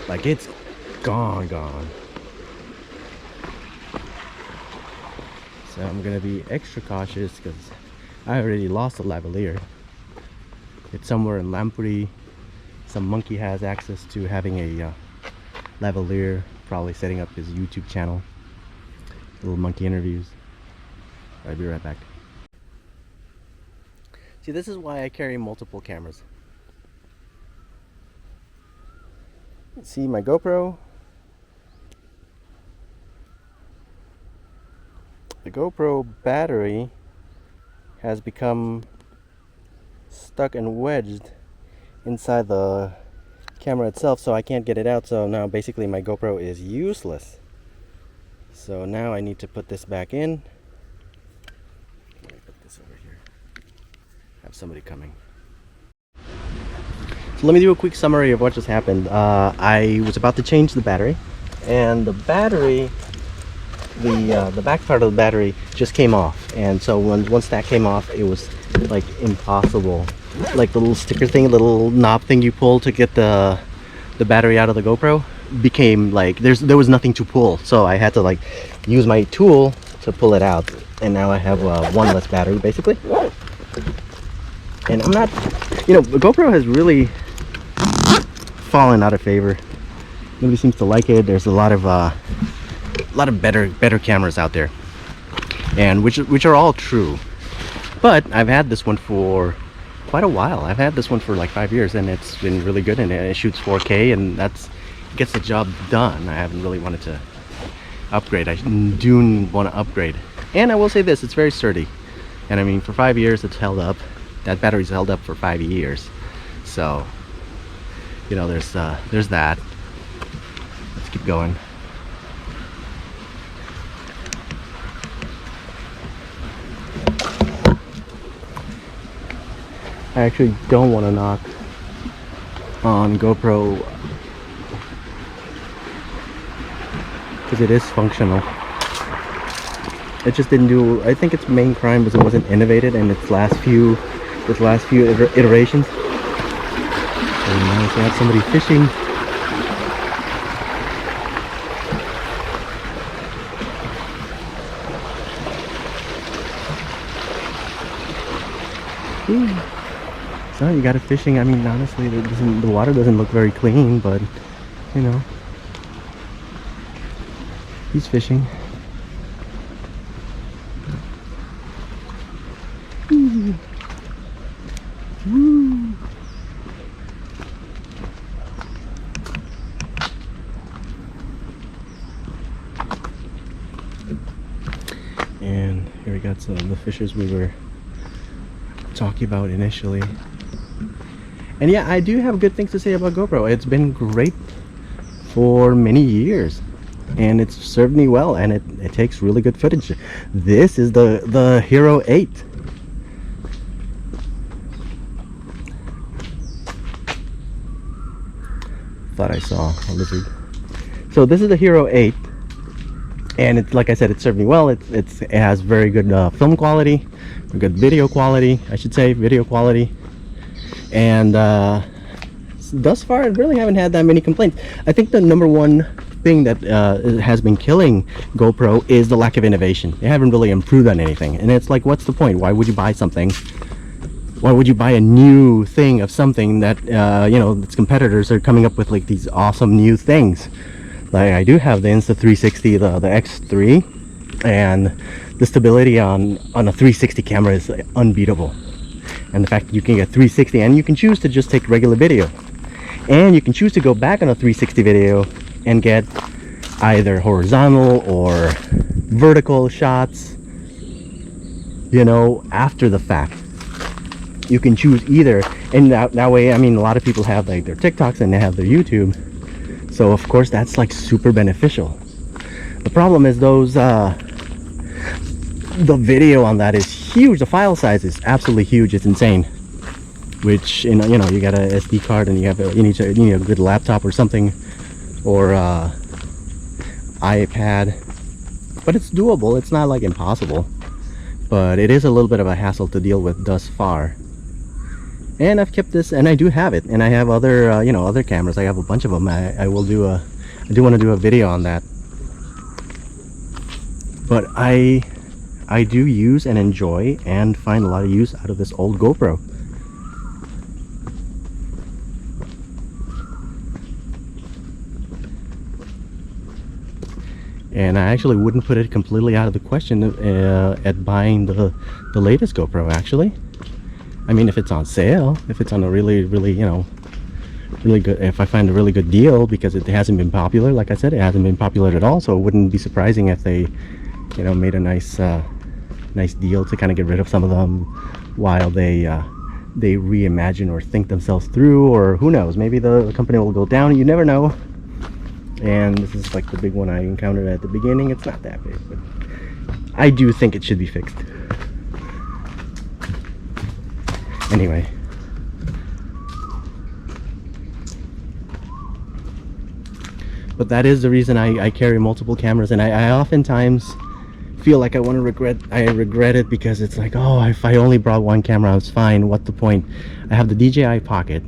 Like, it's gone. So I'm gonna be extra cautious, because I already lost a lavalier. It's somewhere in Lampuri. Some monkey has access to having a lavalier, probably setting up his YouTube channel. Little monkey interviews. I'll be right back. See, this is why I carry multiple cameras. See my GoPro. The GoPro battery has become stuck and wedged inside the camera itself, so I can't get it out. So now basically my GoPro is useless. So now I need to put this back in. Let me put this over here. Have somebody coming. So let me do a quick summary of what just happened. I was about to change the battery, and the battery, the back part of the battery just came off. And so once that came off, it was like impossible. Like the little sticker thing, little knob thing you pull to get the battery out of the GoPro, became like there was nothing to pull. So I had to like use my tool to pull it out, and now I have one less battery basically. And I'm not, the GoPro has really fallen out of favor. Nobody seems to like it. There's a lot of better cameras out there, and which are all true. But I've had this one for quite a while. I've had this one for like 5 years, and it's been really good, and it shoots 4K, and gets the job done. I haven't really wanted to upgrade. I do want to upgrade, and I will say this: it's very sturdy. And I mean, for 5 years, it's held up. That battery's held up for 5 years. So, there's that. Let's keep going. I actually don't want to knock on GoPro because it is functional. It just didn't do. I think its main crime was it wasn't innovated in its last few iterations. And now we have somebody fishing. So you got it fishing. I mean, honestly, the water doesn't look very clean, but he's fishing. Woo. Woo. And here we got some of the fishes we were talking about initially. And yeah, I do have good things to say about GoPro. It's been great for many years, and it's served me well, and it takes really good footage. This is the Hero 8. Thought I saw a lizard. So this is the Hero 8, and it's, like I said, it served me well. It has very good film quality, good video quality, I should say, video quality. And thus far I really haven't had that many complaints. I think the number one thing that has been killing GoPro is the lack of innovation. They haven't really improved on anything, and it's like, what's the point? Why would you buy something? Why would you buy a new thing of something that you know, its competitors are coming up with like these awesome new things? Like I do have the Insta360, the X3, and the stability on a 360 camera is unbeatable. And the fact that you can get 360 and you can choose to just take regular video, and you can choose to go back on a 360 video and get either horizontal or vertical shots, you know, after the fact. You can choose either, and that way, I mean, a lot of people have like their TikToks and they have their YouTube, so of course that's like super beneficial. The problem is those the video on that is huge. The file size is absolutely huge. It's insane. Which, you know, you got a SD card and you need a good laptop or something, or iPad. But it's doable. It's not like impossible, but it is a little bit of a hassle to deal with thus far. And I've kept this, and I do have it, and I have other you know, other cameras. I have a bunch of them. I will do I do want to do a video on that. But I do use and enjoy and find a lot of use out of this old GoPro. And I actually wouldn't put it completely out of the question at buying the latest GoPro, actually. I mean, if it's on sale, if it's on a really, you know, really good, if I find a really good deal, because it hasn't been popular, like I said, it hasn't been popular at all, so it wouldn't be surprising if they, you know, made a nice deal to kind of get rid of some of them while they reimagine or think themselves through, or who knows, maybe the company will go down, you never know. And this is like the big one I encountered at the beginning. It's not that big, but I do think it should be fixed. Anyway, but that is the reason I carry multiple cameras, and I oftentimes feel like I regret it, because it's like, oh, if I only brought one camera, I was fine. What's the point? I have the DJI Pocket,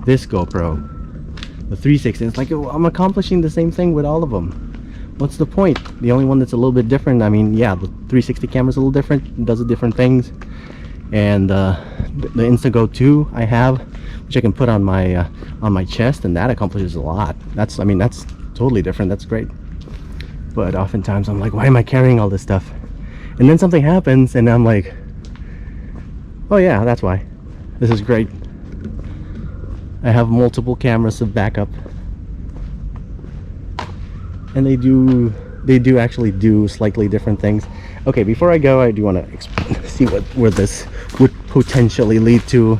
this GoPro, the 360. It's like, I'm accomplishing the same thing with all of them. What's the point? The only one that's a little bit different, I mean, yeah, the 360 camera's a little different, it does different things. And the Instago 2 I have, which I can put on my chest, and that accomplishes a lot. That's, I mean, that's totally different. That's great. But oftentimes I'm like, why am I carrying all this stuff? And then something happens and I'm like, oh yeah, that's why. This is great. I have multiple cameras of backup, and they do actually do slightly different things. Okay, before I go, I do want to see where this would potentially lead to.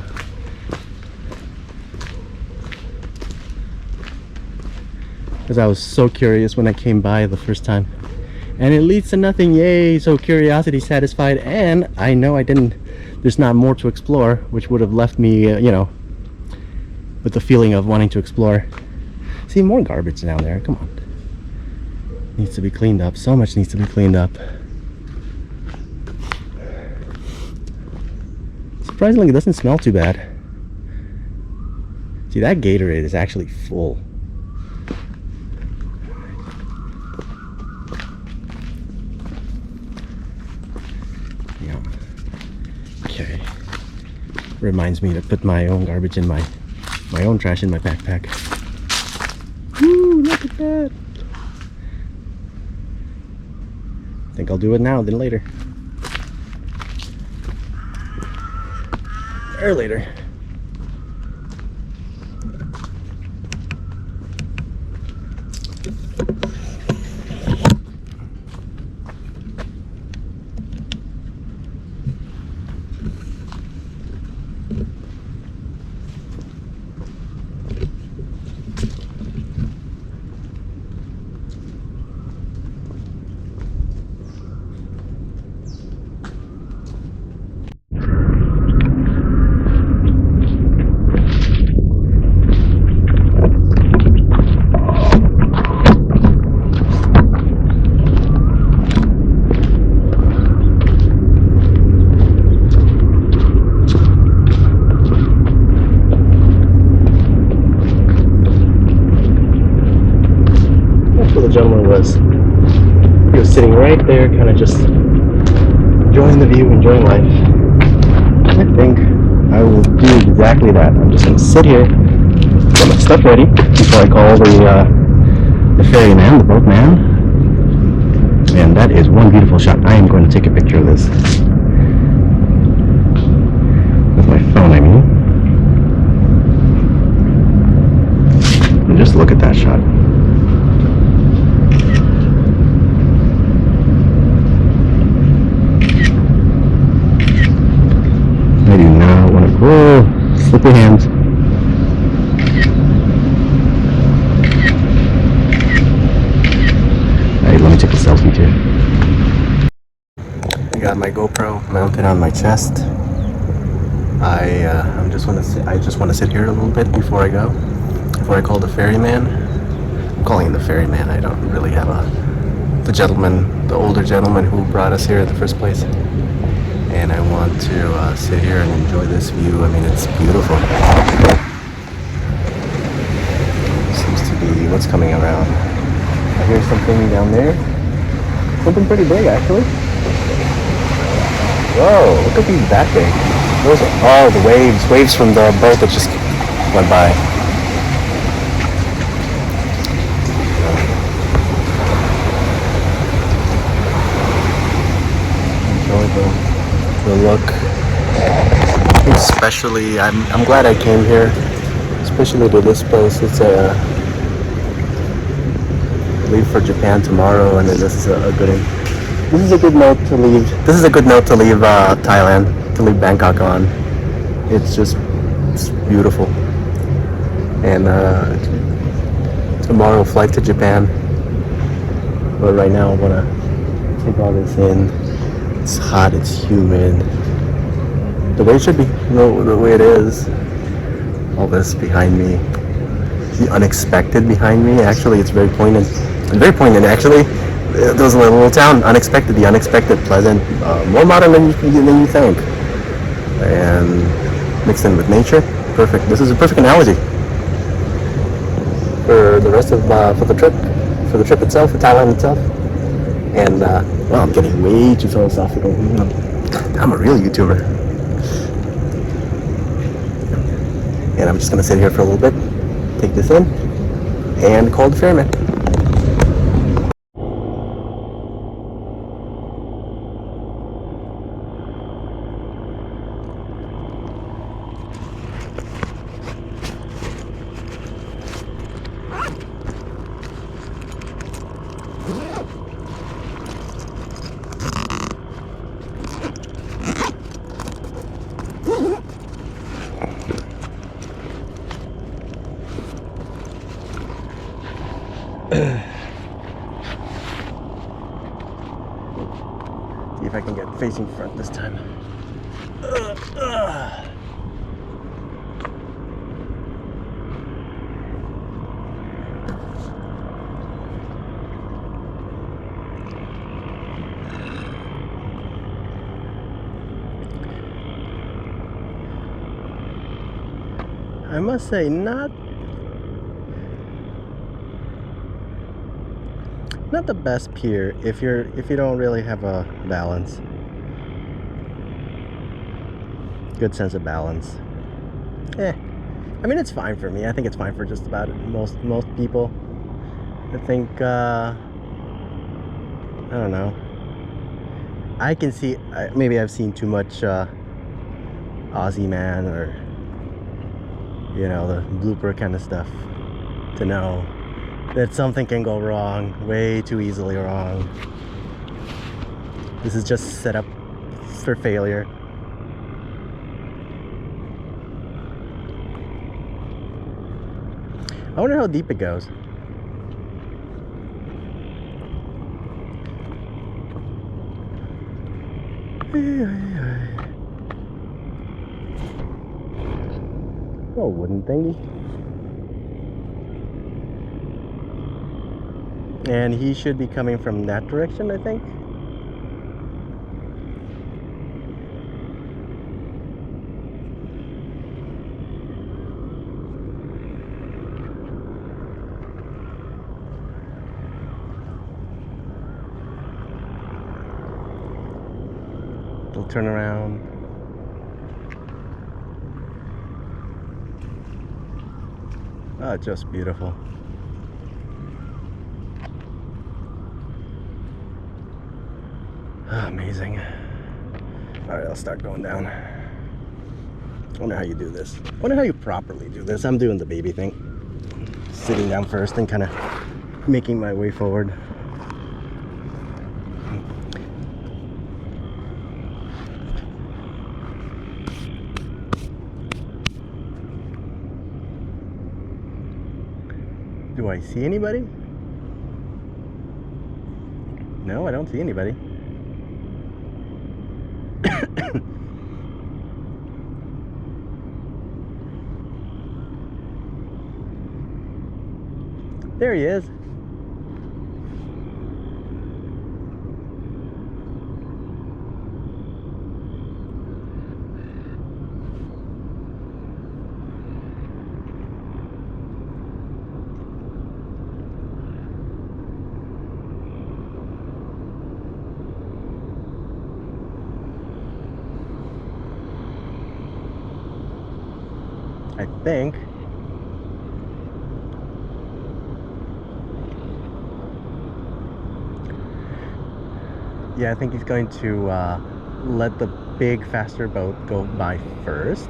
Because I was so curious when I came by the first time, and it leads to nothing. Yay! So curiosity satisfied, and I know there's not more to explore, which would have left me you know, with the feeling of wanting to explore. See, more garbage down there. Come on, needs to be cleaned up. So much needs to be cleaned up. Surprisingly, it doesn't smell too bad. See, that Gatorade is actually full. Yeah. Okay. Reminds me to put my own garbage in my own trash in my backpack. Woo, look at that. I think I'll do it now, then later. Or later. the gentleman was. He was sitting right there, kind of just enjoying the view, enjoying life. I think I will do exactly that. I'm just gonna sit here, get my stuff ready before I call the ferryman, the boatman. And that is one beautiful shot. I am going to take a picture of this with my phone, I mean. And just look at that shot. I do not want to. Whoa! Slip your hands. Alright, let me take a selfie too. I got my GoPro mounted on my chest. I just want to sit here a little bit before I go. Before I call the ferryman. I'm calling him the ferryman. I don't really have the older gentleman who brought us here in the first place. And I want to sit here and enjoy this view. I mean, it's beautiful. Seems to be what's coming around. I hear something down there. Something pretty big, actually. Whoa, look at these that big. Those are the waves from the boat that just went by. Enjoy the look. Especially, I'm glad I came here, especially to this place. It's leave for Japan tomorrow, and then this is a good note to leave. This is a good note to leave Thailand, to leave Bangkok on. It's beautiful. And tomorrow flight to Japan. But right now I want to take all this in. It's hot, it's humid. The way it should be, the way it is. All this behind me. The unexpected behind me. Actually, it's very poignant. Very poignant, actually. Those little town, unexpected, the unexpected, pleasant, more modern than you think. And mixed in with nature. Perfect. This is a perfect analogy for the rest of for the trip itself, for Thailand itself. And well, I'm getting way too philosophical. I'm a real YouTuber. And I'm just gonna sit here for a little bit, take this in, and call the ferryman. See if I can get facing front this time. I must say, not the best pier if you don't really have a balance. Good sense of balance. I mean, it's fine for me. I think it's fine for just about most people. I think I don't know. I can see maybe I've seen too much Aussie Man, or the blooper kind of stuff, to know that something can go wrong, way too easily wrong. This is just set up for failure. I wonder how deep it goes. Oh, wooden thingy. And he should be coming from that direction, I think. Little turnaround. Oh, just beautiful. Oh, amazing. Alright, I'll start going down. I wonder how you do this. I wonder how you properly do this. I'm doing the baby thing. Sitting down first and kind of making my way forward. Do I see anybody? No, I don't see anybody. There he is. I think. Yeah, I think he's going to let the big, faster boat go by first.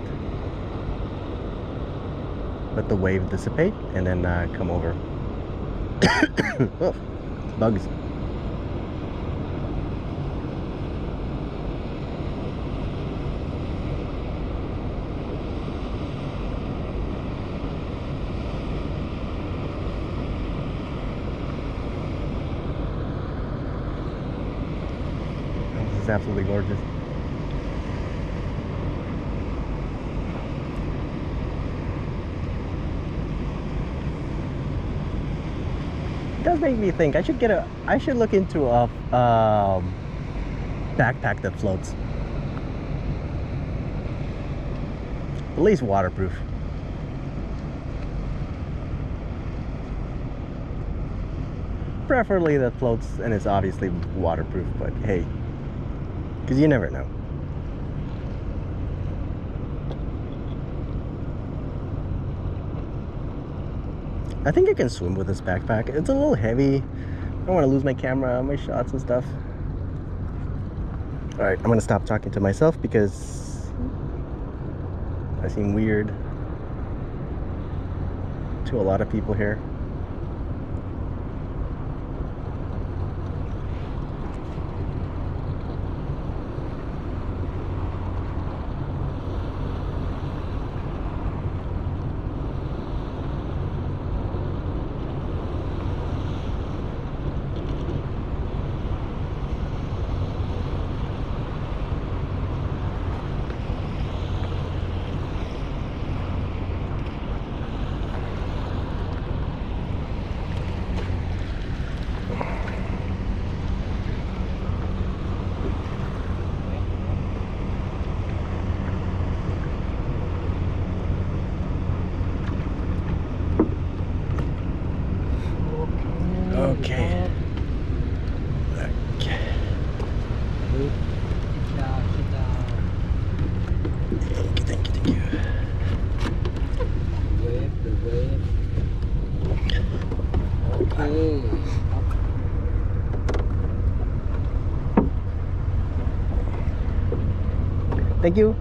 Let the wave dissipate and then come over. Oh, bugs. This is absolutely gorgeous. It does make me think I should look into a backpack that floats. At least waterproof. Preferably that floats and is obviously waterproof, but hey, because you never know. I think I can swim with this backpack. It's a little heavy. I don't want to lose my camera, my shots and stuff. Alright, I'm going to stop talking to myself because I seem weird to a lot of people here. Okay. Thank you. The wave. Okay. Thank you.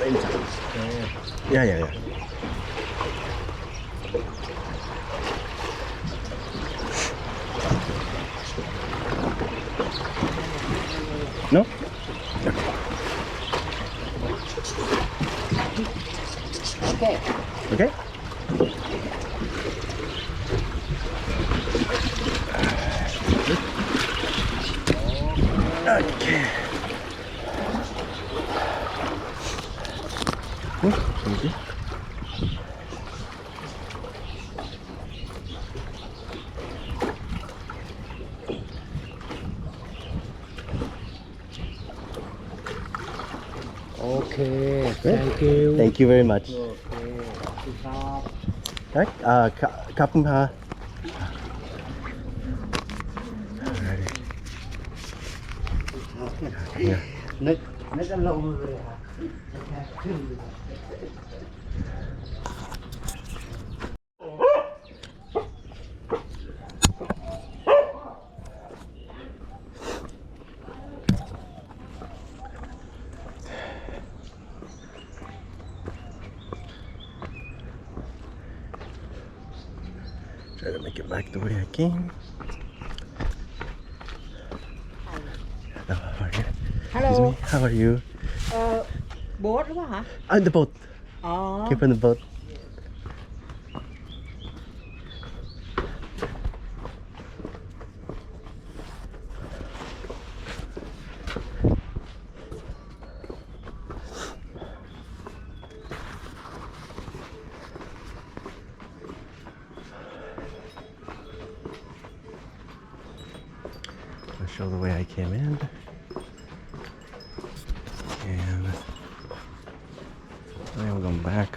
same time. Yeah, yeah, yeah. No? Okay. Okay. Okay. Thank you. Okay, thank you. Thank you very much. Okay, ครับ Right? Cup and Yeah. นึกกันลงเลยครับขึ้นเลย Try to make it back the way I came. Hello, how are you? Excuse me, how are you? โบ๊ทหรือเปล่าคะ The boat. อ๋อ Came from the boat. I'll show the way I came in. And then we're going back.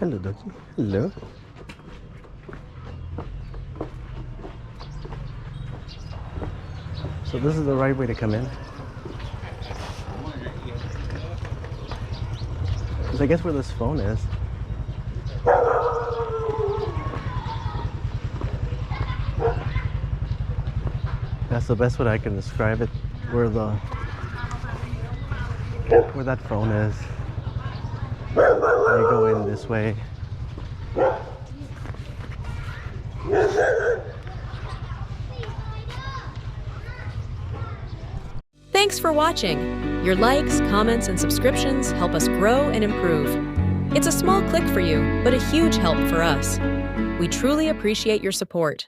Hello, doggy. Hello. So this is the right way to come in. So I guess where this phone is. That's the best way I can describe it. Where that phone is. You go in this way. Thanks for watching. Your likes, comments, and subscriptions help us grow and improve. It's a small click for you, but a huge help for us. We truly appreciate your support.